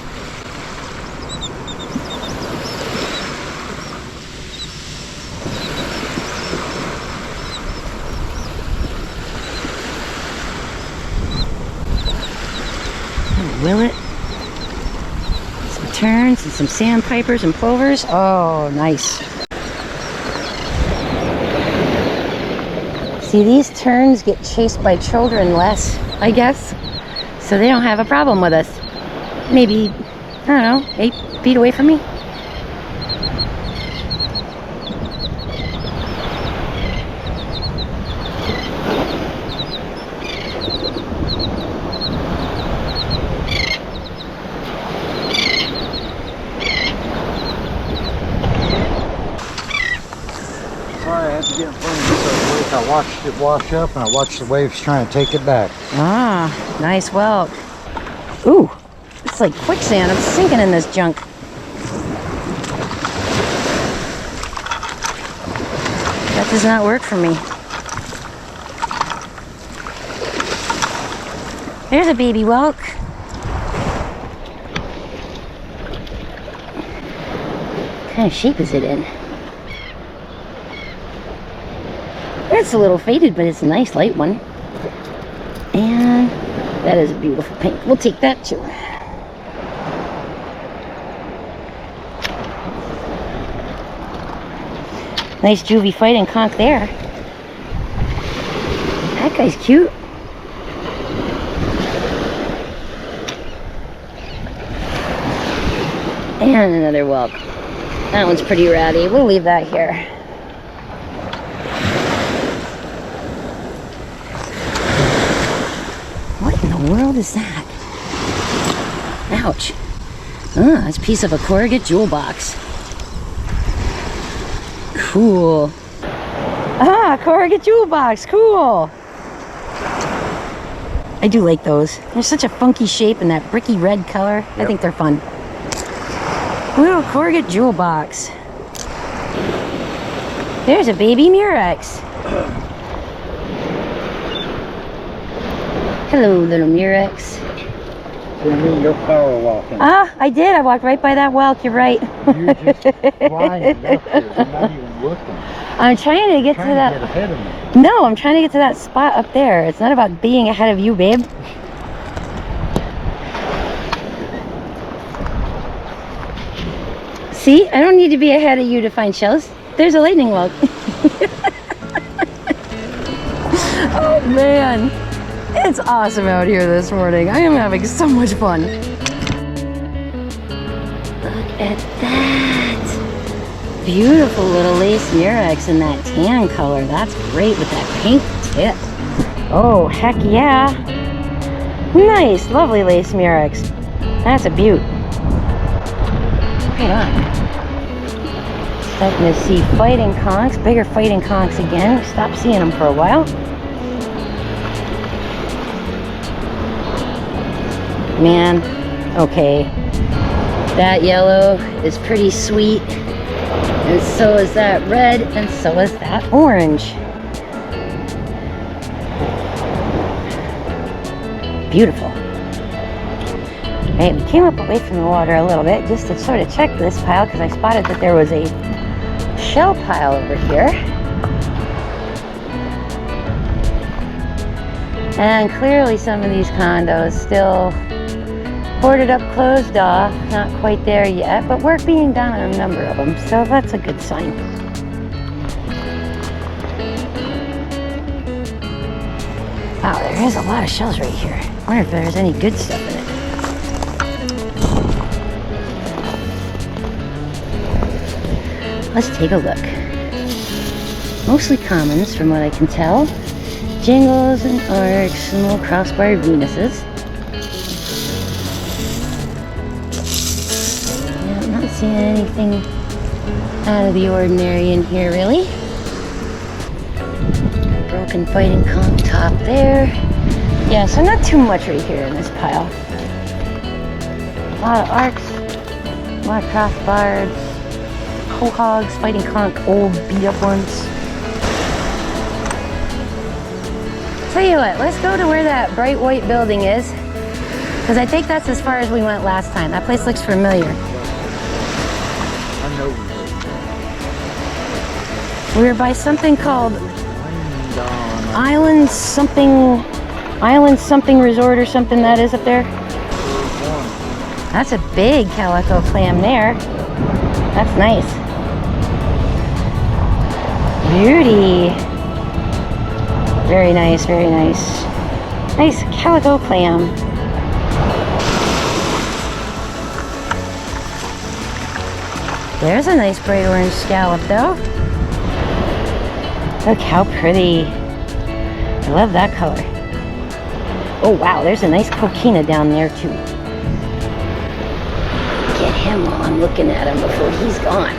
Willet, some terns and some sandpipers and plovers. Oh, nice. See, these terns get chased by children less, I guess, so they don't have a problem with us. Maybe, I don't know, 8 feet away from me. I watched it wash up and I watched the waves trying to take it back. Ah, nice whelk. Ooh, it's like quicksand. I'm sinking in this junk. That does not work for me. There's a baby whelk. What kind of shape is it in? It's a little faded, but it's a nice light one. And that is a beautiful pink. We'll take that too. Nice juvie fighting conch there. That guy's cute. And another whelk. That one's pretty ratty. We'll leave that here. What in the world is that? Ouch. Ah, it's a piece of a corrugate jewel box. Cool. Ah, corrugate jewel box. Cool. I do like those. They're such a funky shape in that bricky red color. Yep. I think they're fun. Little corrugate jewel box. There's a baby Murex. Hello, little Murex. You're power walking. Ah, I did. I walked right by that whelk. You're right. You're just flying up there. You're not even looking. I'm trying to get to that. Get ahead of me. No, I'm trying to get to that spot up there. It's not about being ahead of you, babe. See, I don't need to be ahead of you to find shells. There's a lightning whelk. Oh man, it's awesome out here this morning. I am having so much fun. Look at that. Beautiful little lace murex in that tan color. That's great with that pink tip. Oh, heck yeah. Nice, lovely lace murex. That's a beaut. Right on. Starting to see fighting conchs, bigger fighting conchs again. Stopped seeing them for a while. Man, okay. That yellow is pretty sweet. And so is that red, and so is that orange. Beautiful. Right, we came up away from the water a little bit just to sort of check this pile because I spotted that there was a shell pile over here. And clearly some of these condos still boarded up, closed off, not quite there yet, but work being done on a number of them, so that's a good sign. Wow, there is a lot of shells right here. I wonder if there's any good stuff in it. Let's take a look. Mostly commons from what I can tell. Jingles and arcs and little crossbar Venuses. Yeah, I'm not seeing anything out of the ordinary in here really. Broken fighting conch top there. Yeah, so not too much right here in this pile. A lot of arcs, a lot of crossbars. quahogs, fighting conch, old beat up ones. Tell you what, let's go to where that bright white building is, because I think that's as far as we went last time. That place looks familiar. I know we We were by something called Island something resort or something that is up there. That's a big calico clam there. That's nice. Beauty. Very nice, very nice. Nice calico clam. There's a nice bright orange scallop though. Look how pretty. I love that color. Oh wow, there's a nice coquina down there too. Get him while I'm looking at him before he's gone.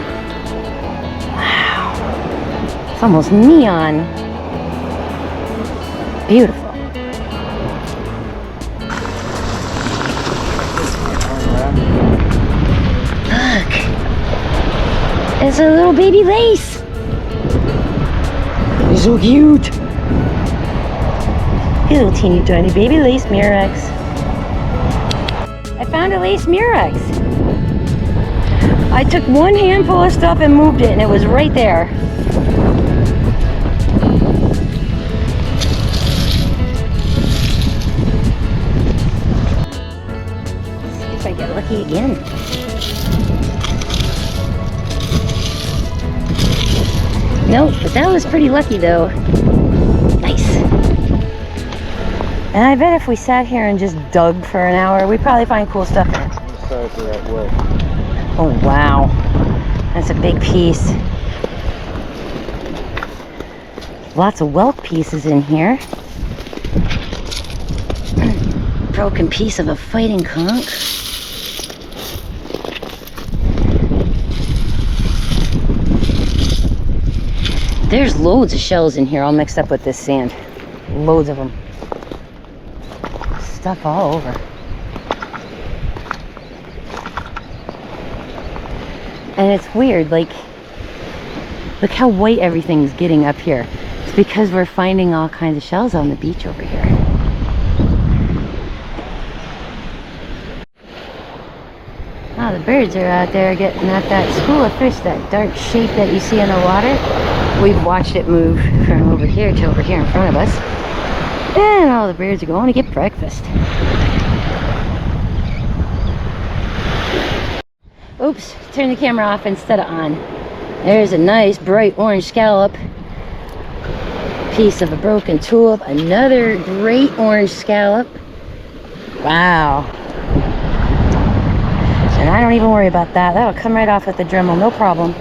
Wow. It's almost neon. Beautiful. Look. It's a little baby lace. He's so cute. He's a little teeny tiny baby lace murex. I found a lace murex. I took one handful of stuff and moved it, and it was right there. Let's see if I get lucky again. Nope, but that was pretty lucky though. Nice. And I bet if we sat here and just dug for an hour, we'd probably find cool stuff in it. sorry for that wet. Oh wow, that's a big piece. Lots of whelk pieces in here. Broken piece of a fighting conch. There's loads of shells in here all mixed up with this sand. Loads of them. Stuff all over. And it's weird, like, look how white everything's getting up here. It's because we're finding all kinds of shells on the beach over here. Oh, the birds are out there getting at that school of fish, that dark shape that you see in the water. We've watched it move from over here to over here in front of us. And all the birds are going to get breakfast. Oops, turn the camera off instead of on. There's a nice bright orange scallop. Piece of a broken tulip. Another great orange scallop. Wow. And I don't even worry about that. That'll come right off with the Dremel, no problem.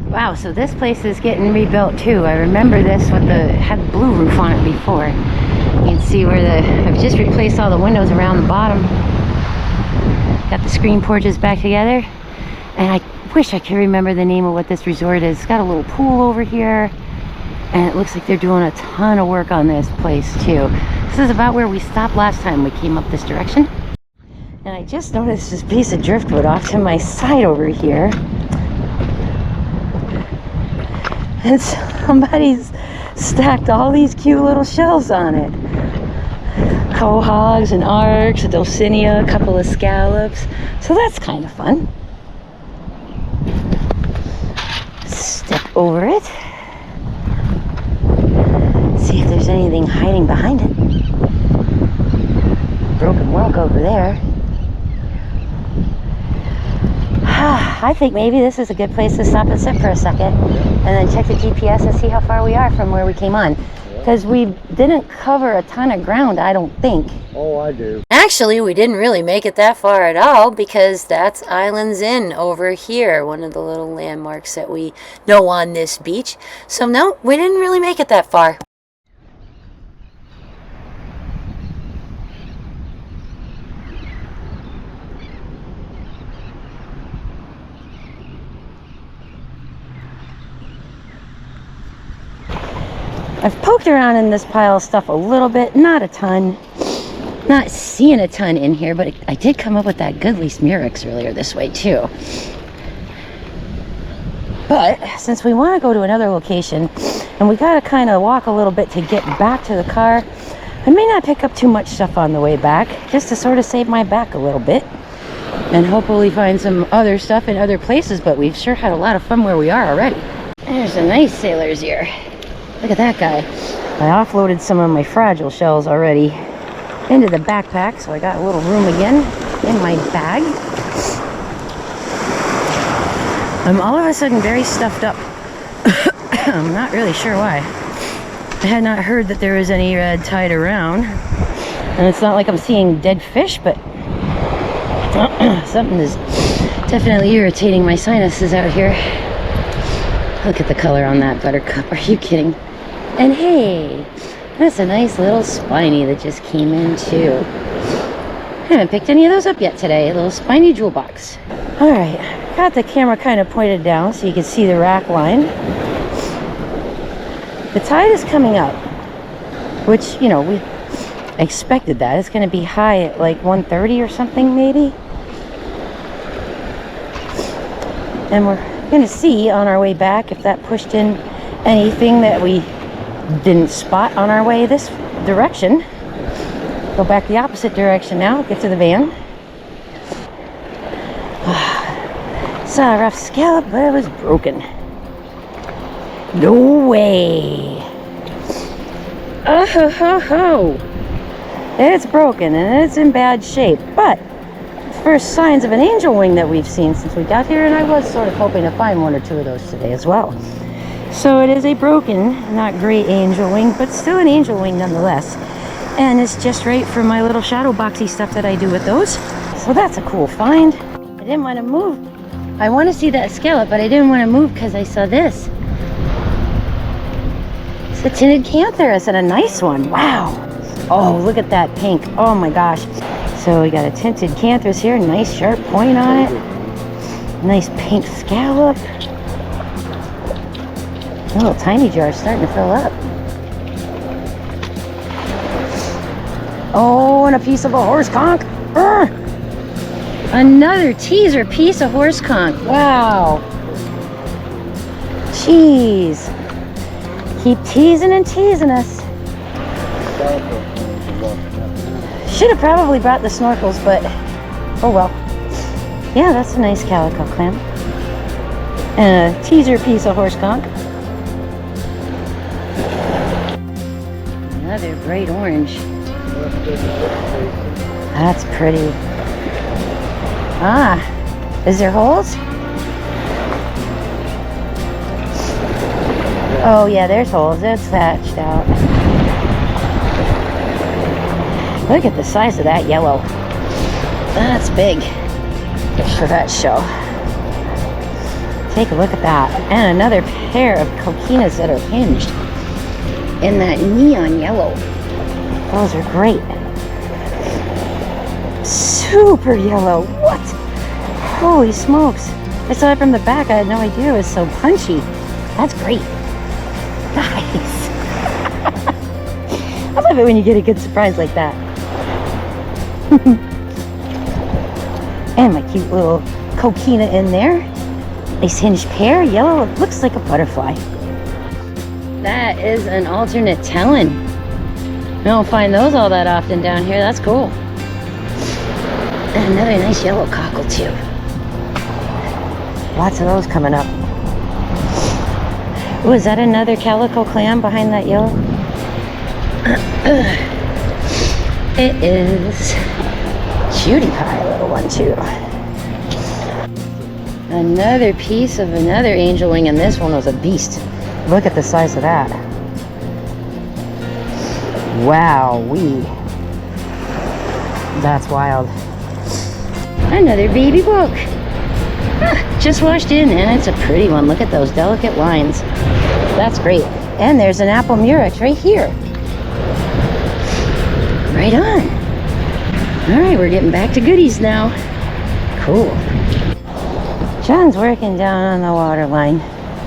Wow, so this place is getting rebuilt too. I remember this with the, had blue roof on it before. You can see where I've just replaced all the windows around the bottom. Got the screen porches back together. And I wish I could remember the name of what this resort is. It's got a little pool over here. And it looks like they're doing a ton of work on this place too. This is about where we stopped last time we came up this direction. And I just noticed this piece of driftwood off to my side over here. And somebody's stacked all these cute little shells on it. Quahogs and arcs, a dulcinea, a couple of scallops. So that's kind of fun. Step over it. See if there's anything hiding behind it. Broken whelk over there. I think maybe this is a good place to stop and sit for a second and then check the GPS and see how far we are from where we came on. Because we didn't cover a ton of ground, I don't think. Oh, I do. Actually, we didn't really make it that far at all because that's Islands Inn over here, one of the little landmarks that we know on this beach. So no, we didn't really make it that far. I've poked around in this pile of stuff a little bit, not a ton. Not seeing a ton in here, but I did come up with that good lace murex earlier this way too. But since we want to go to another location and we got to kind of walk a little bit to get back to the car, I may not pick up too much stuff on the way back, just to sort of save my back a little bit and hopefully find some other stuff in other places. But we've sure had a lot of fun where we are already. There's a nice sailor's ear. Look at that guy. I offloaded some of my fragile shells already into the backpack, so I got a little room again in my bag. I'm all of a sudden very stuffed up. I'm not really sure why. I had not heard that there was any red tide around. And it's not like I'm seeing dead fish, but something is definitely irritating my sinuses out here. Look at the color on that buttercup. Are you kidding? And hey, that's a nice little spiny that just came in too. I haven't picked any of those up yet today. A little spiny jewel box. All right, got the camera kind of pointed down so you can see the rack line. The tide is coming up, which, you know, we expected that. It's going to be high at like 1:30 or something maybe. And we're going to see on our way back if that pushed in anything that we didn't spot on our way this direction. Go back the opposite direction now, get to the van. Saw a rough scallop, but it was broken. No way. Oh ho ho ho. It's broken and it's in bad shape, but first signs of an angel wing that we've seen since we got here, and I was sort of hoping to find one or two of those today as well. So it is a broken, not great angel wing, but still an angel wing nonetheless. And it's just right for my little shadow boxy stuff that I do with those. So that's a cool find. I didn't want to move. I want to see that scallop, but I didn't want to move because I saw this. It's a tinted cantharus and a nice one. Wow. Oh, look at that pink. Oh my gosh. So we got a tinted cantharus here, nice sharp point on it. Nice pink scallop. A little tiny jar starting to fill up. Oh, and a piece of a horse conch. Another teaser piece of horse conch. Wow. Jeez. Keep teasing and teasing us. Should have probably brought the snorkels, but oh well. Yeah, that's a nice calico clam. And a teaser piece of horse conch. Another bright orange. That's pretty. Ah, is there holes? Oh yeah, there's holes. It's thatched out. Look at the size of that yellow. That's big for that show. Take a look at that. And another pair of coquinas that are hinged in that neon yellow. Those are great. Super yellow. What? Holy smokes. I saw it from the back. I had no idea it was so punchy. That's great. Nice. I love it when you get a good surprise like that. And my cute little coquina in there. Nice hinged pair. Yellow. It looks like a butterfly. That is an alternate talon. I don't find those all that often down here. That's cool. And another nice yellow cockle too. Lots of those coming up. Oh, is that another calico clam behind that yellow? It is cutie pie, little one too. Another piece of another angel wing, and this one was a beast. Look at the size of that. Wow-wee. That's wild. Another baby book. Just washed in, and it's a pretty one. Look at those delicate lines. That's great. And there's an apple murex right here. Right on. All right, we're getting back to goodies now. Cool. John's working down on the water line,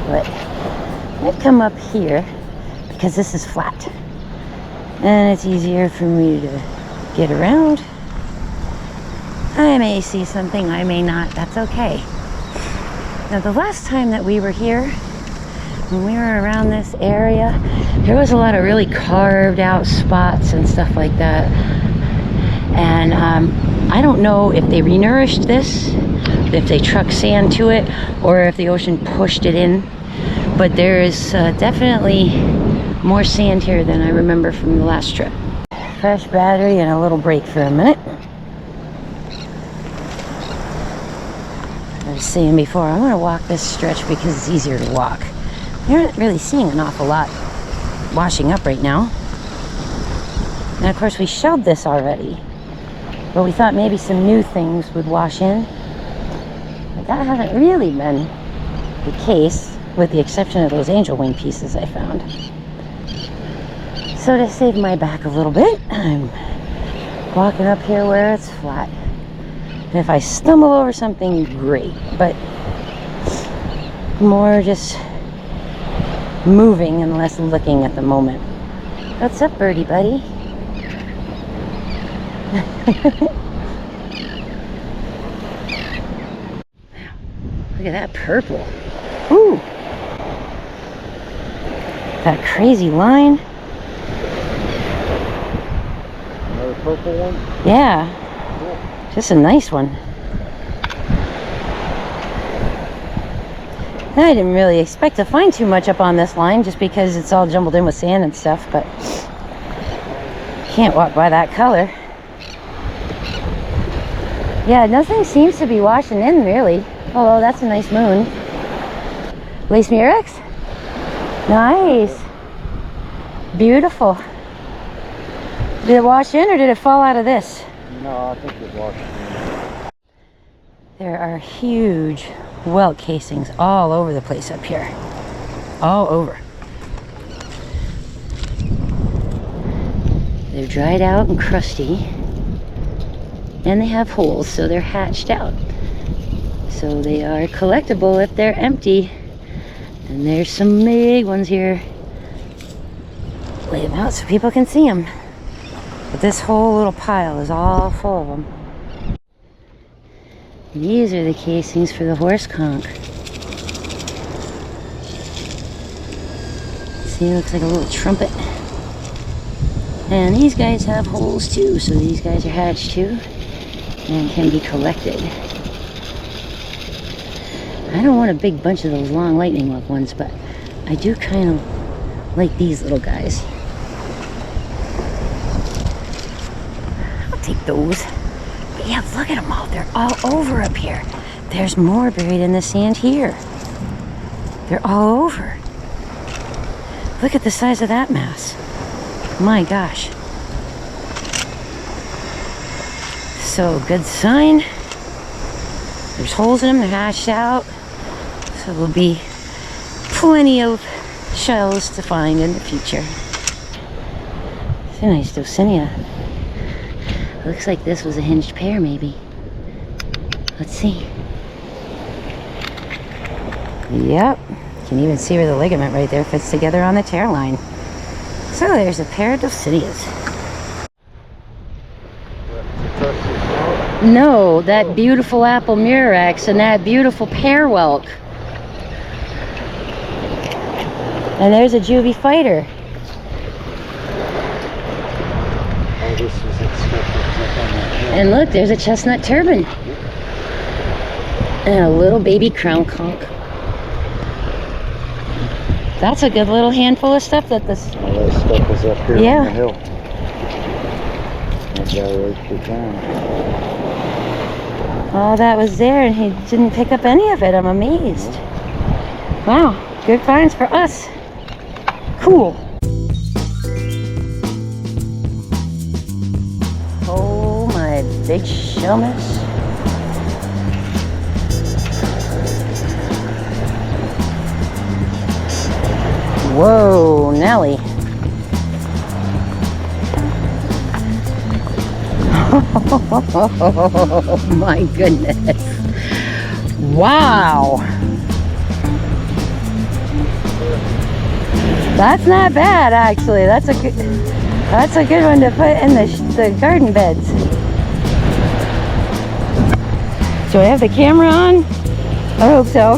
but I've come up here because this is flat. And it's easier for me to get around. I may see something, I may not. That's okay. Now the last time that we were here, when we were around this area, there was a lot of really carved out spots and stuff like that. And I don't know if they renourished this, if they trucked sand to it, or if the ocean pushed it in. But there is definitely more sand here than I remember from the last trip. Fresh battery and a little break for a minute. I was saying before, I'm going to walk this stretch because it's easier to walk. You're not really seeing an awful lot washing up right now. And of course we shelled this already, but we thought maybe some new things would wash in. But that hasn't really been the case, with the exception of those angel wing pieces I found. So to save my back a little bit, I'm walking up here where it's flat. And if I stumble over something, great, but more just moving and less looking at the moment. What's up, birdie buddy? Look at that purple. Ooh. That crazy line. Another purple one? Yeah. Cool. Just a nice one. I didn't really expect to find too much up on this line just because it's all jumbled in with sand and stuff, but can't walk by that color. Yeah, nothing seems to be washing in really. Although that's a nice moon. Lace Murex? Nice. Beautiful. Did it wash in or did it fall out of this? No, I think it washed in. There are huge welt casings all over the place up here. All over. They're dried out and crusty. And they have holes, so they're hatched out. So they are collectible if they're empty. And there's some big ones here. Lay them out so people can see them. But this whole little pile is all full of them. These are the casings for the horse conch. See, it looks like a little trumpet. And these guys have holes too, so these guys are hatched too and can be collected. I don't want a big bunch of those long lightning lug ones, but I do kind of like these little guys. I'll take those. But yeah, look at them all. They're all over up here. There's more buried in the sand here. They're all over. Look at the size of that mass. My gosh. So, good sign. There's holes in them, they're hatched out. So there'll be plenty of shells to find in the future. It's a nice Dulcinea. Looks like this was a hinged pair, maybe. Let's see. Yep. You can even see where the ligament right there fits together on the tear line. So there's a pair of Dulcineas. No, that beautiful apple murex and that beautiful pear whelk. And there's a juvie fighter. Oh, this was expected up on that hill. And look, there's a chestnut turban. And a little baby crown conch. That's a good little handful of stuff that this... All that stuff was up here Yeah. on the hill. That guy right there down. All that was there and he didn't pick up any of it. I'm amazed. Wow, good finds for us. Cool. Oh, my big shell mess. Whoa, Nelly. Oh my goodness. Wow. That's not bad actually. That's a good one to put in the garden beds. Do I have the camera on? I hope so.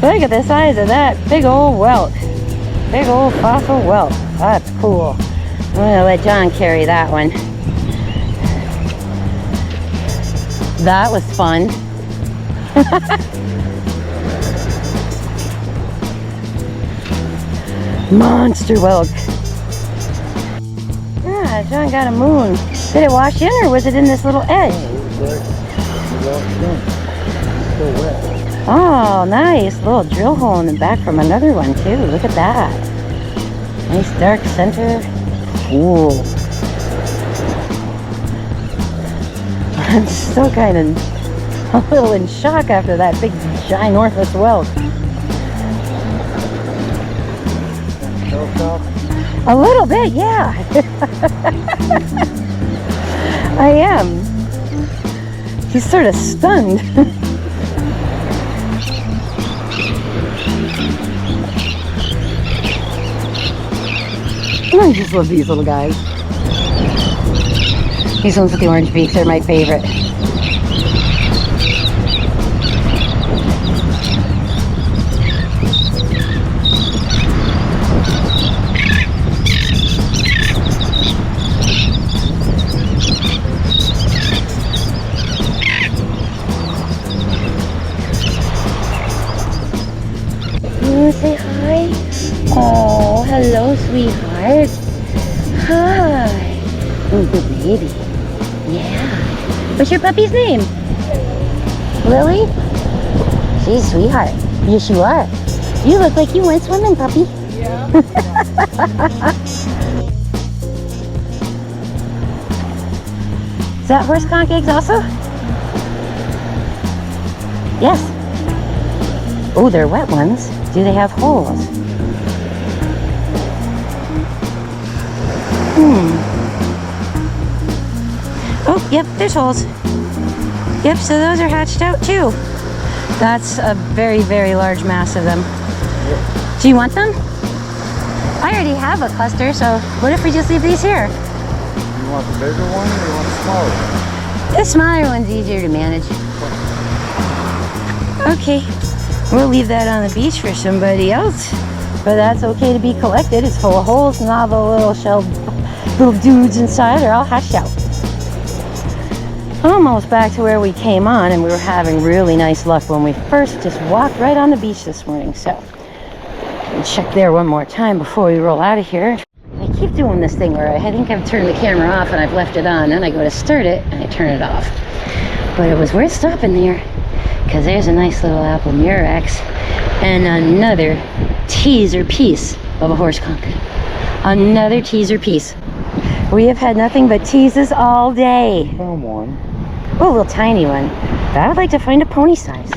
Look at the size of that big old welt. Big old fossil welt. That's cool. I'm gonna let John carry that one. That was fun. Monster welt. Yeah, John got a moon. Did it wash in or was it in this little edge? Still wet. Oh, nice. Little drill hole in the back from another one too. Look at that. Nice dark center. Cool. I'm still kind of a little in shock after that big ginormous welt. A little bit, yeah. I am. He's sort of stunned. I just love these little guys. These ones with the orange beaks are my favorite. Say hi. Oh, hello, sweetheart. Hi. Oh, good baby. Yeah. What's your puppy's name? Lily? She's a sweetheart. Yes, you are. You look like you went swimming, puppy. Yeah. Is that horse conch eggs also? Yes. Oh, they're wet ones. Do they have holes? Oh, yep, there's holes. Yep, so those are hatched out too. That's a very, very large mass of them. Do you want them? I already have a cluster, so what if we just leave these here? You want the bigger one or you want the smaller one? The smaller one's easier to manage. Okay. We'll leave that on the beach for somebody else, but that's okay to be collected. It's full of holes and all the little little dudes inside are all hatched out. Almost back to where we came on, and we were having really nice luck when we first just walked right on the beach this morning. So we'll check there one more time before we roll out of here. I keep doing this thing where I think I've turned the camera off and I've left it on, and I go to start it and I turn it off. But it was worth stopping there, because there's a nice little apple murex and another teaser piece of a horse conch. Another teaser piece. We have had nothing but teases all day. Found one. Oh, a little tiny one. But I would like to find a pony size.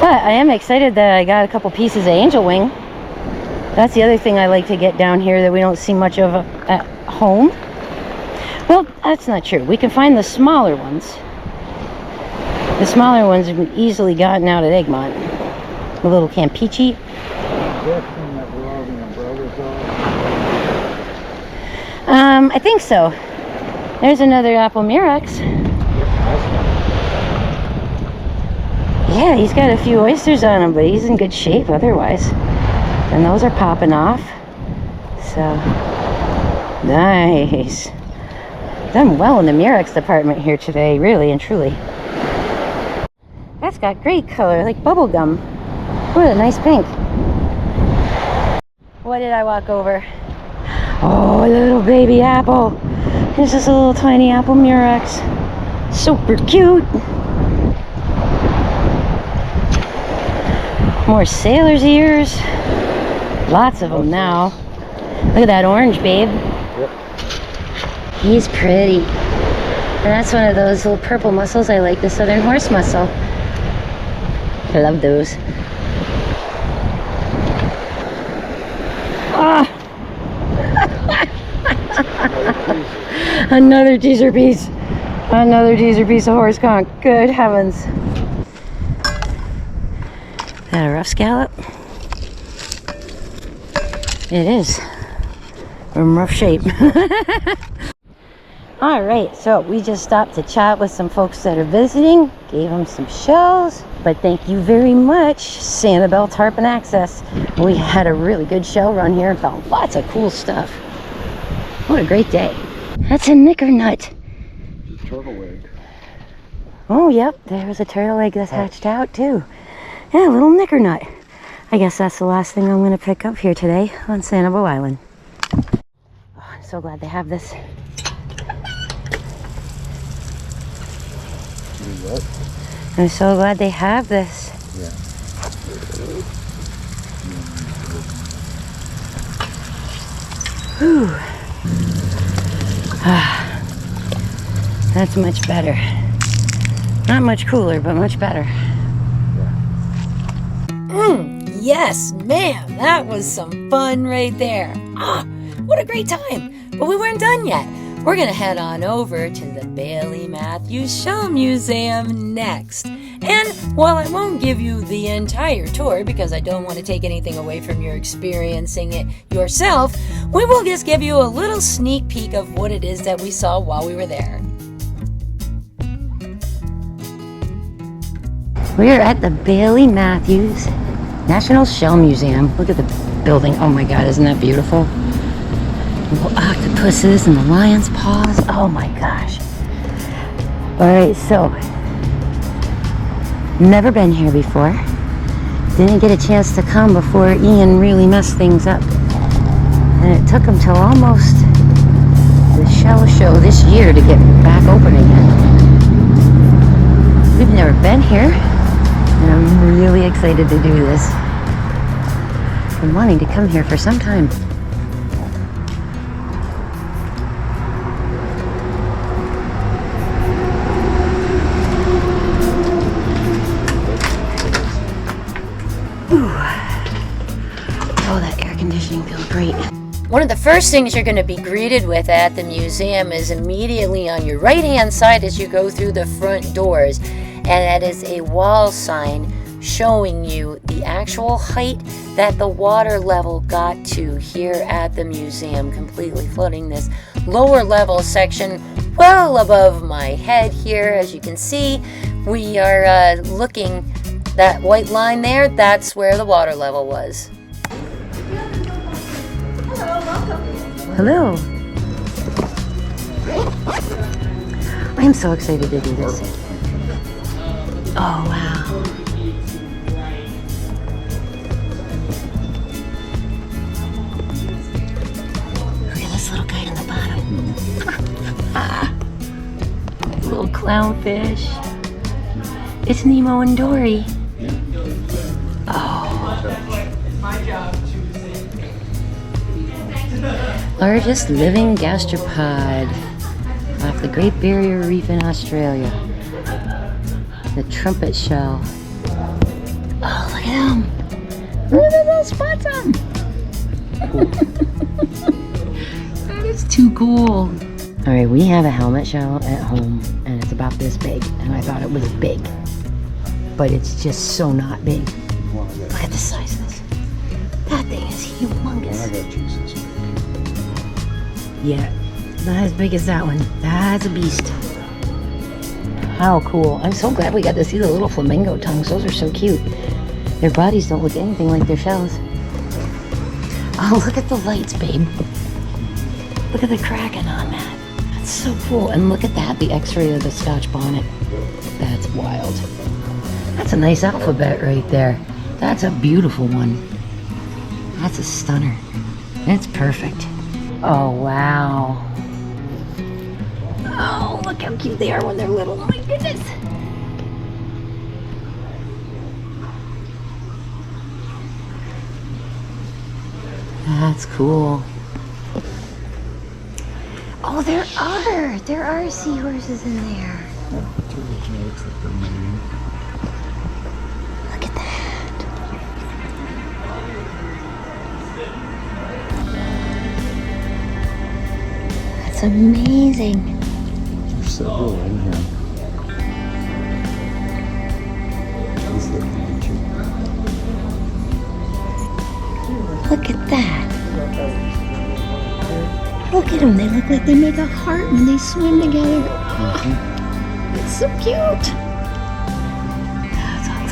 But I am excited that I got a couple pieces of angel wing. That's the other thing I like to get down here that we don't see much of at home. Well, that's not true. We can find the smaller ones. The smaller ones have been easily gotten out at Egmont. The little Campeche. I think so. There's another apple murex. Yeah, he's got a few oysters on him, but he's in good shape otherwise. And those are popping off. So, nice. Done well in the murex department here today, really and truly. That's got great color, like bubble gum. What a nice pink. What did I walk over? Oh, a little baby apple. There's this little tiny apple murex. Super cute. More sailor's ears. Lots of them now. Look at that orange, babe. Yep. He's pretty. And that's one of those little purple mussels I like, the southern horse mussel. I love those. Ah! Another teaser piece. Another teaser piece of horse conch. Good heavens. Is that a rough scallop? It is. We're in rough shape. All right, so we just stopped to chat with some folks that are visiting, gave them some shells, but thank you very much, Sanibel Tarpon Access. We had a really good shell run here and found lots of cool stuff. What a great day. That's a knicker nut. Turtle egg. Oh, yep, there's a turtle egg that's hatched out too. Yeah, a little knicker nut. I guess that's the last thing I'm gonna pick up here today on Sanibel Island. Oh, I'm so glad they have this. What? I'm so glad they have this. Yeah. Whew. Ah, that's much better. Not much cooler, but much better. Yes, ma'am, that was some fun right there. Ah, what a great time. But we weren't done yet. We're gonna head on over to the Bailey Matthews Shell Museum next. And while I won't give you the entire tour because I don't want to take anything away from your experiencing it yourself, we will just give you a little sneak peek of what it is that we saw while we were there. We're at the Bailey Matthews National Shell Museum. Look at the building. Oh my God, isn't that beautiful? Little octopuses and the lion's paws. Oh my gosh. All right, so never been here before. Didn't get a chance to come before Ian really messed things up. And it took him till almost the shell show this year to get back open again. We've never been here, and I'm really excited to do this. I've been wanting to come here for some time. Oh, that air conditioning feels great. One of the first things you're going to be greeted with at the museum is immediately on your right-hand side as you go through the front doors. And that is a wall sign showing you the actual height that the water level got to here at the museum, completely flooding this lower level section well above my head here. As you can see, we are looking, that white line there, that's where the water level was. Hello. I'm so excited to do this. Oh, wow. Look at this little guy in the bottom. Little clownfish. It's Nemo and Dory. Oh. Largest living gastropod off the Great Barrier Reef in Australia. The trumpet shell. Oh, look at him. Look at the little spots on him. That is too cool. All right, we have a helmet shell at home, and it's about this big, and I thought it was big, but it's just so not big. Look at the size of this. That thing is humongous. I got Jesus. Yeah, not as big as that one. That's a beast. How cool. I'm so glad we got to see the little flamingo tongues. Those are so cute. Their bodies don't look anything like their shells. Oh, look at the lights, babe. Look at the kraken on that. That's so cool. And look at that, the x-ray of the Scotch bonnet. That's wild. That's a nice alphabet right there. That's a beautiful one. That's a stunner. It's perfect. Oh, wow. Oh, look how cute they are when they're little. Oh my goodness. That's cool. Oh, there are seahorses in there. Look at that. That's amazing. There's several in here. He's looking at you. Look at that. Look at them. They look like they make a heart when they swim together. Oh, it's so cute.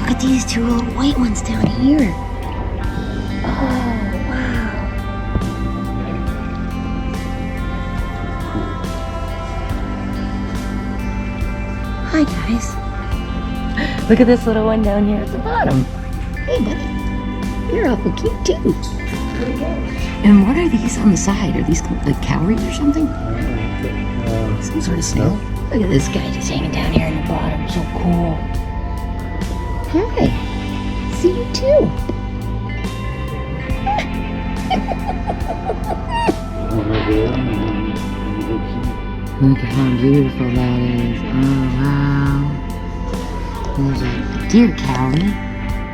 Look at these two little white ones down here. Oh, wow. Hi, guys. Look at this little one down here at the bottom. Hey, buddy. You're awful cute, too. And what are these on the side? Are these like cowries or something? Some sort of snail? Look at this guy just hanging down here in the bottom. So cool. Hi. See you too. Look at how beautiful that is. Oh, wow. There's a deer cowrie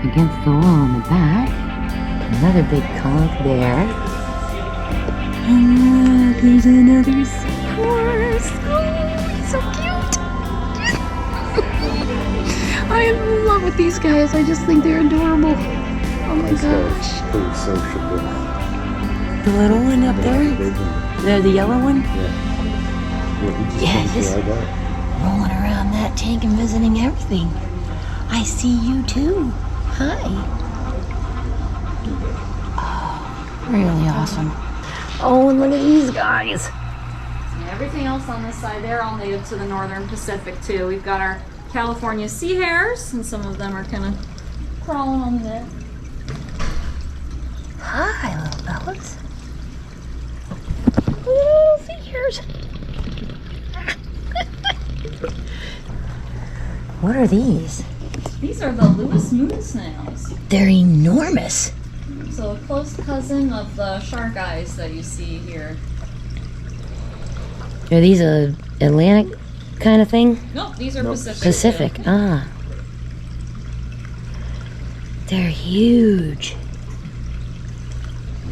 against the wall on the back. Another big conch there. And look, there's another seahorse. Oh, he's so cute. I am in love with these guys. I just think they're adorable. Oh my gosh. Pretty sociable. The little one up there? The yellow one? Yeah. Just rolling around that tank and visiting everything. I see you too. Hi. Really awesome. Oh, and look at these guys. Yeah, everything else on this side, they're all native to the northern Pacific too. We've got our California sea hares, and some of them are kind of crawling on there. Hi, little fellas. Little sea hares. What are these? These are the Lewis moon snails. They're enormous. So a close cousin of the shark eyes that you see here. Are these a Atlantic kind of thing? Nope, these are Pacific. Pacific, too. ah. They're huge.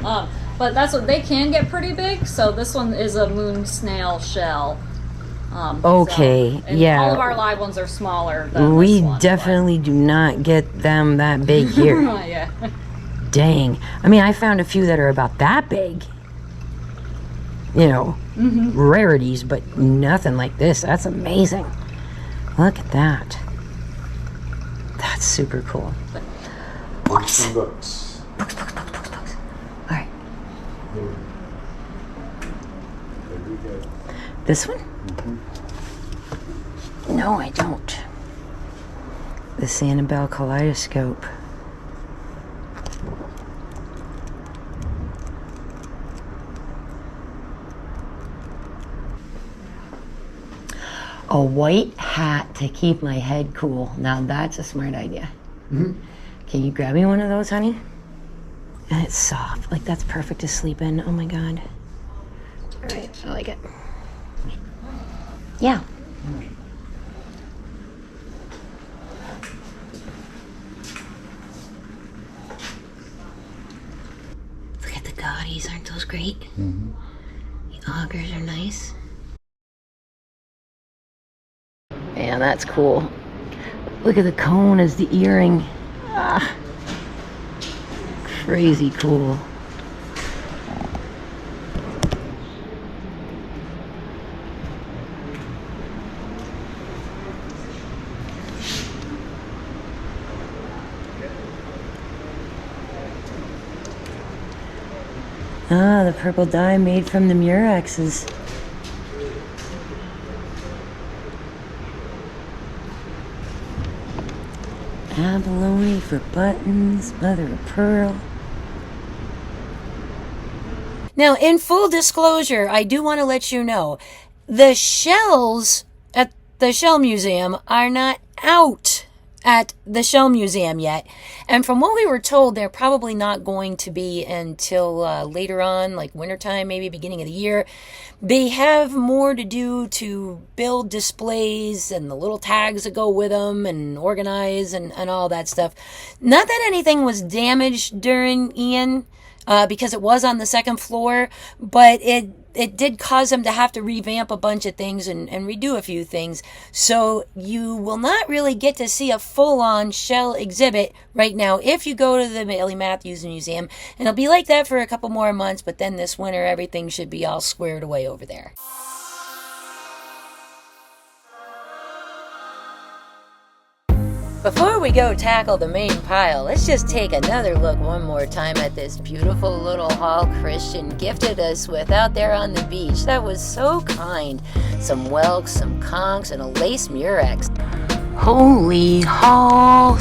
But that's what they can get pretty big. So this one is a moon snail shell. Okay, and yeah. all of our live ones are smaller than We this one, definitely do not get them that big here. yeah. Dang. I mean, I found a few that are about that big. You know, rarities, but nothing like this. That's amazing. Look at that. That's super cool. Books. Books. Books. All right. This one? No, I don't. The Sanibel kaleidoscope. A white hat to keep my head cool. Now that's a smart idea. Can you grab me one of those, honey? And it's soft. Like, that's perfect to sleep in. Oh my God. All right, I like it. Yeah. Look at the gaudies. Aren't those great? The augers are nice. Man, that's cool. Look at the cone as the earring. Ah, crazy cool. Ah, the purple dye made from the Murexes. Abalone for buttons, mother of pearl. Now, in full disclosure, I do want to let you know, the shells at the Shell Museum are not out at the Shell Museum yet. And from what we were told, they're probably not going to be until later on, like wintertime, maybe beginning of the year. They have more to do to build displays and the little tags that go with them and organize and all that stuff. Not that anything was damaged during Ian, because it was on the second floor, but it it did cause them to have to revamp a bunch of things and redo a few things. So you will not really get to see a full-on shell exhibit right now if you go to the Bailey Matthews Museum. And it'll be like that for a couple more months, but then this winter everything should be all squared away over there. Before we go tackle the main pile, let's just take another look one more time at this beautiful little haul Christian gifted us with out there on the beach. That was so kind. Some whelks, some conchs, and a lace murex. Holy haul!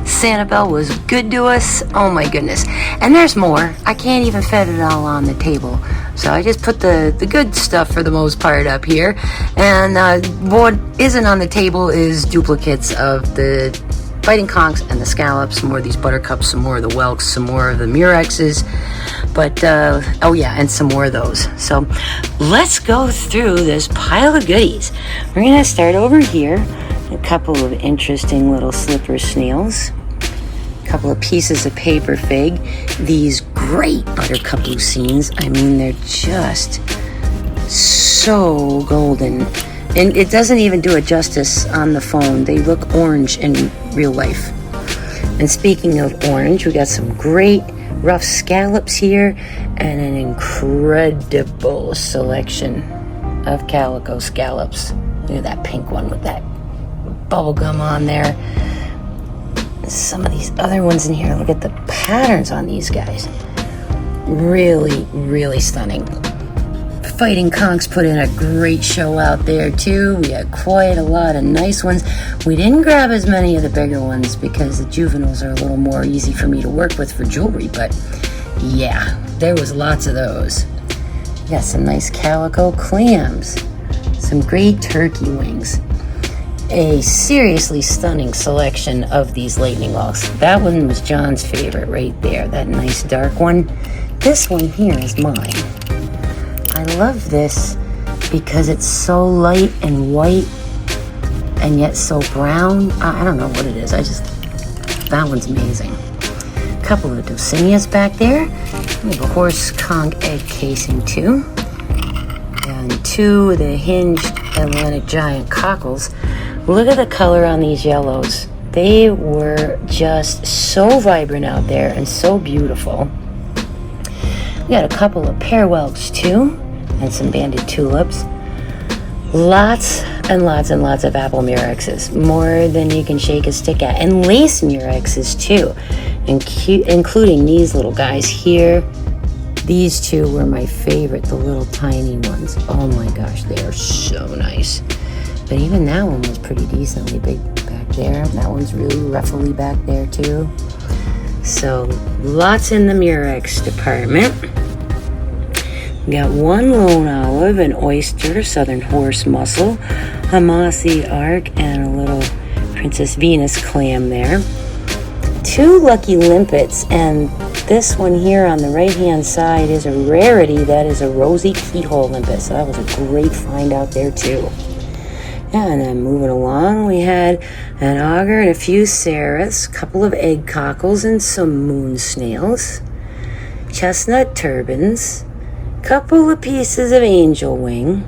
Sanibel was good to us. Oh my goodness. And there's more. I can't even fit it all on the table. So I just put the good stuff for the most part up here. And what isn't on the table is duplicates of the fighting conchs and the scallops, some more of these buttercups, some more of the whelks, some more of the murexes. But, oh yeah, and some more of those. So let's go through this pile of goodies. We're going to start over here. A couple of interesting little slipper snails. Couple of pieces of paper fig, these great buttercup lucines. I mean, they're just so golden, and it doesn't even do it justice on the phone. They look orange in real life. And speaking of orange, we got some great rough scallops here and an incredible selection of calico scallops. Look at that pink one with that bubble gum on there. Some of these other ones in here, look at the patterns on these guys. Really, really stunning. Fighting conchs put in a great show out there too. We had quite a lot of nice ones. We didn't grab as many of the bigger ones because the juveniles are a little more easy for me to work with for jewelry, but yeah, there was lots of those. We got some nice calico clams, some great turkey wings. A seriously stunning selection of these lightning locks. That one was John's favorite right there, that nice dark one. This one here is mine. I love this because it's so light and white and yet so brown. I don't know what it is. That one's amazing. A couple of Dulcineas back there. We have a horse conch egg casing too. And two of the hinged Atlantic giant cockles. Look at the color on these yellows. They were just so vibrant out there and so beautiful. We got a couple of pear whelks too, and some banded tulips. Lots and lots and lots of apple murexes, more than you can shake a stick at. And lace murexes too, including these little guys here. These two were my favorite, the little tiny ones. Oh my gosh, they are so nice. But even that one was pretty decently big back there. That one's really ruffly back there too. So lots in the murex department. We got one lone olive, an oyster, southern horse mussel, a mossy arc, and a little Princess Venus clam there. Two lucky limpets, and this one here on the right hand side is a rarity. That is a rosy keyhole limpet. So that was a great find out there too. And then moving along, we had an auger and a few Sarahs, a couple of egg cockles and some moon snails, chestnut turbans, couple of pieces of angel wing,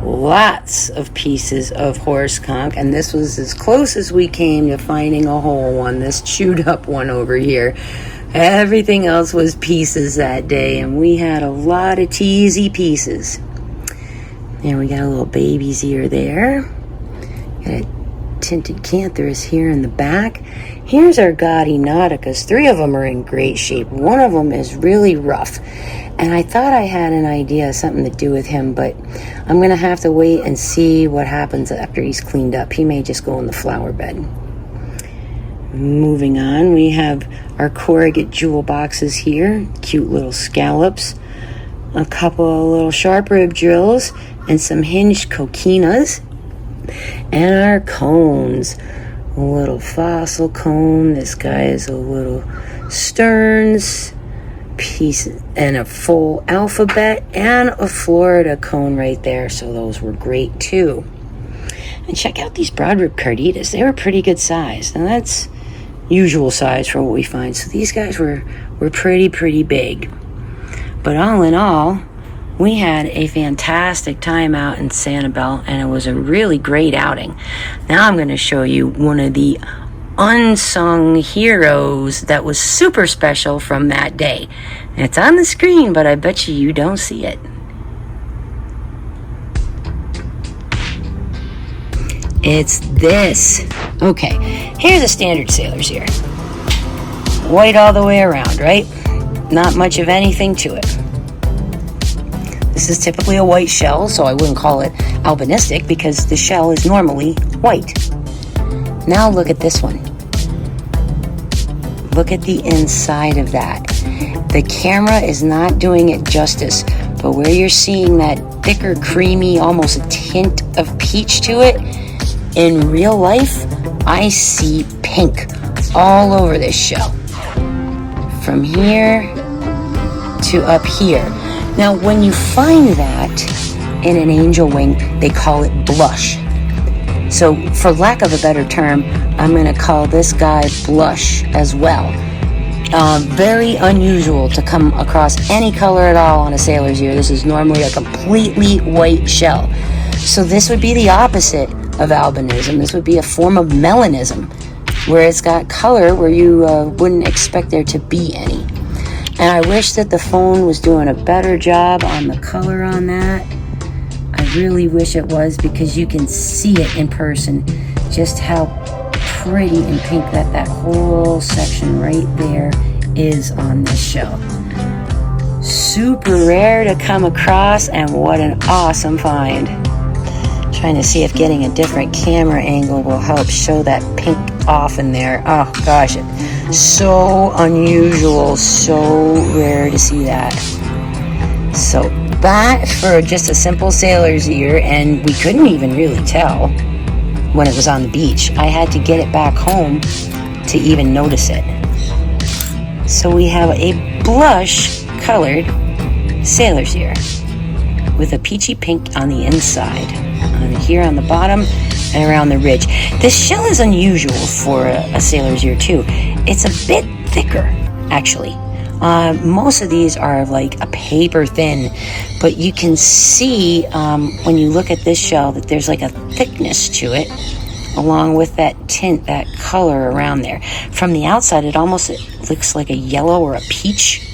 lots of pieces of horse conch, and this was as close as we came to finding a whole one, this chewed up one over here. Everything else was pieces that day, and we had a lot of teasy pieces. And we got a little baby's ear there. Got a tinted cantharus here in the back. Here's our gaudy nauticas. 3 of them are in great shape. One of them is really rough. And I thought I had an idea, something to do with him, but I'm going to have to wait and see what happens after he's cleaned up. He may just go in the flower bed. Moving on, we have our corrugate jewel boxes here. Cute little scallops. A couple of little sharp rib drills and some hinged coquinas, and our cones. A little fossil cone. This guy is a little Stearns piece, and a full alphabet, and a Florida cone right there. So those were great too. And check out these broad rib carditas. They were pretty good size. Now that's usual size for what we find. So these guys were pretty big. But all in all, We had a fantastic time out in Sanibel, and it was a really great outing. Now I'm going to show you one of the unsung heroes that was super special from that day. It's on the screen, but I bet you don't see it. It's this. Okay, here's a standard sailor's ear. White all the way around, right? Not much of anything to it. This is typically a white shell, so I wouldn't call it albinistic because the shell is normally white. Now look at this one. Look at the inside of that. The camera is not doing it justice, but where you're seeing that thicker, creamy, almost a tint of peach to it, in real life, I see pink all over this shell. From here to up here. Now, when you find that in an angel wing, they call it blush. So, for lack of a better term, I'm going to call this guy blush as well. Very unusual to come across any color at all on a sailor's ear. This is normally a completely white shell. So this would be the opposite of albinism. This would be a form of melanism, where it's got color where you wouldn't expect there to be any. And I wish that the phone was doing a better job on the color on that. I really wish it was, because you can see it in person, just how pretty and pink that whole section right there is on this shell. Super rare to come across, and what an awesome find. Trying to see if getting a different camera angle will help show that pink off in there. Oh gosh, it's so unusual, so rare to see that. So that for just a simple sailor's ear, and we couldn't even really tell when it was on the beach. I had to get it back home to even notice it. So we have a blush colored sailor's ear with a peachy pink on the inside, on here on the bottom and around the ridge. This shell is unusual for a sailor's ear too. It's a bit thicker, actually. Most of these are like a paper thin, but you can see when you look at this shell that there's like a thickness to it, along with that tint, that color around there. From the outside, it almost looks like a yellow or a peach,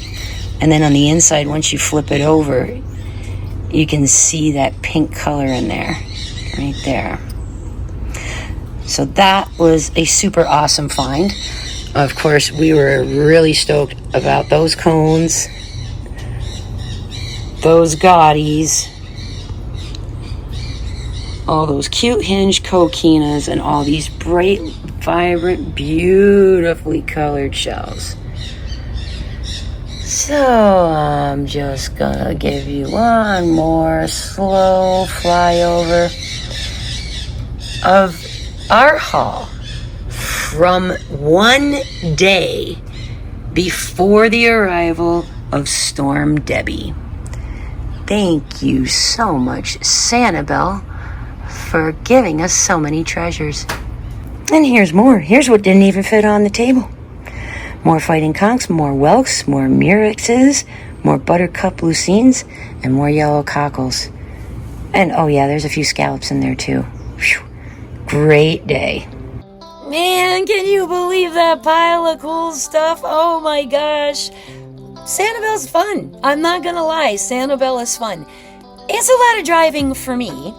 and then on the inside, once you flip it over, you can see that pink color in there, right there. So that was a super awesome find. Of course, we were really stoked about those cones, those gaudies, all those cute hinge coquinas, and all these bright, vibrant, beautifully colored shells. So I'm just gonna give you one more slow flyover of our haul from one day before the arrival of Storm Debby. Thank you so much, Sanibel, for giving us so many treasures. And here's more. Here's what didn't even fit on the table. More fighting conchs, more whelks, more murexes, more buttercup lucines, and more yellow cockles. And oh yeah, there's a few scallops in there too. Whew. Great day. Man, can you believe that pile of cool stuff? Oh my gosh. Sanibel's fun. I'm not gonna lie, Sanibel is fun. It's a lot of driving for me.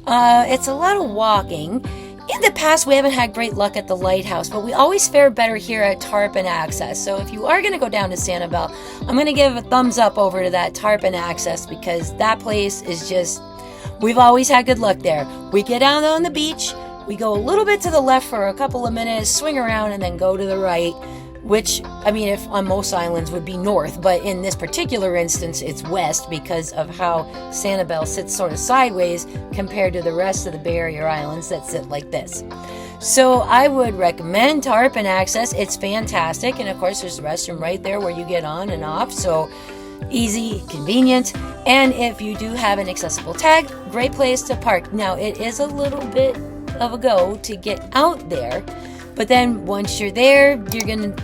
It's a lot of walking. In the past, we haven't had great luck at the lighthouse, but we always fare better here at Tarpon Access. So if you are going to go down to Sanibel, I'm going to give a thumbs up over to that Tarpon Access, because that place is just, we've always had good luck there. We get down on the beach, we go a little bit to the left for a couple of minutes, swing around, and then go to the right, which, I mean, if on most islands would be north, but in this particular instance, it's west because of how Sanibel sits sort of sideways compared to the rest of the barrier islands that sit like this. So I would recommend Tarpon Access. It's fantastic, and of course there's the restroom right there where you get on and off, so easy, convenient. And if you do have an accessible tag, great place to park. Now, it is a little bit of a go to get out there, but then once you're there, you're gonna,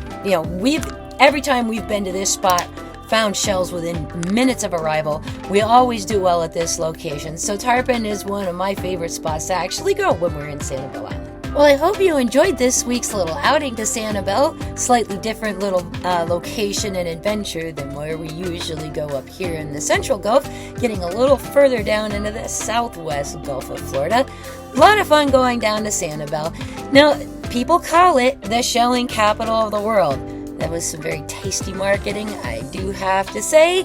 every time we've been to this spot found shells within minutes of arrival. We always do well at this location, so Tarpon is one of my favorite spots to actually go when we're in Sanibel Island. Well, I hope you enjoyed this week's little outing to Sanibel. Slightly different little location and adventure than where we usually go up here in the Central Gulf, getting a little further down into the southwest Gulf of Florida. A lot of fun going down to Sanibel. Now, people call it the shelling capital of the world. That was some very tasty marketing, I do have to say.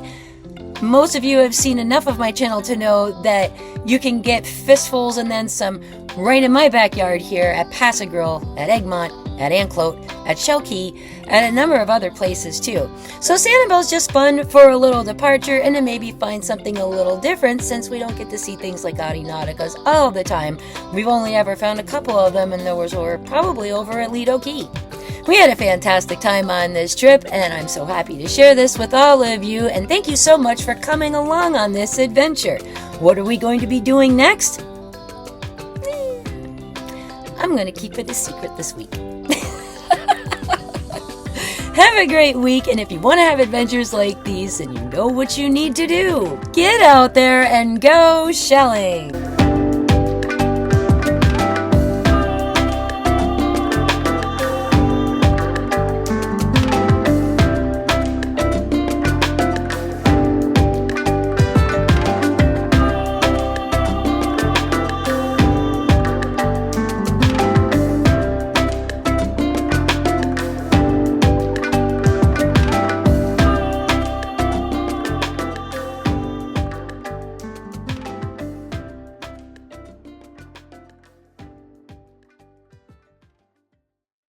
Most of you have seen enough of my channel to know that you can get fistfuls and then some right in my backyard here at Pass-A-Grille, at Egmont, at Anclote, at Shell Key, and a number of other places too. So Sanibel's just fun for a little departure and to maybe find something a little different since we don't get to see things like Audinauticas all the time. We've only ever found a couple of them and those were probably over at Lido Key. We had a fantastic time on this trip, and I'm so happy to share this with all of you, and thank you so much for coming along on this adventure. What are we going to be doing next? I'm going to keep it a secret this week. Have a great week, and if you want to have adventures like these, then you know what you need to do. Get out there and go shelling!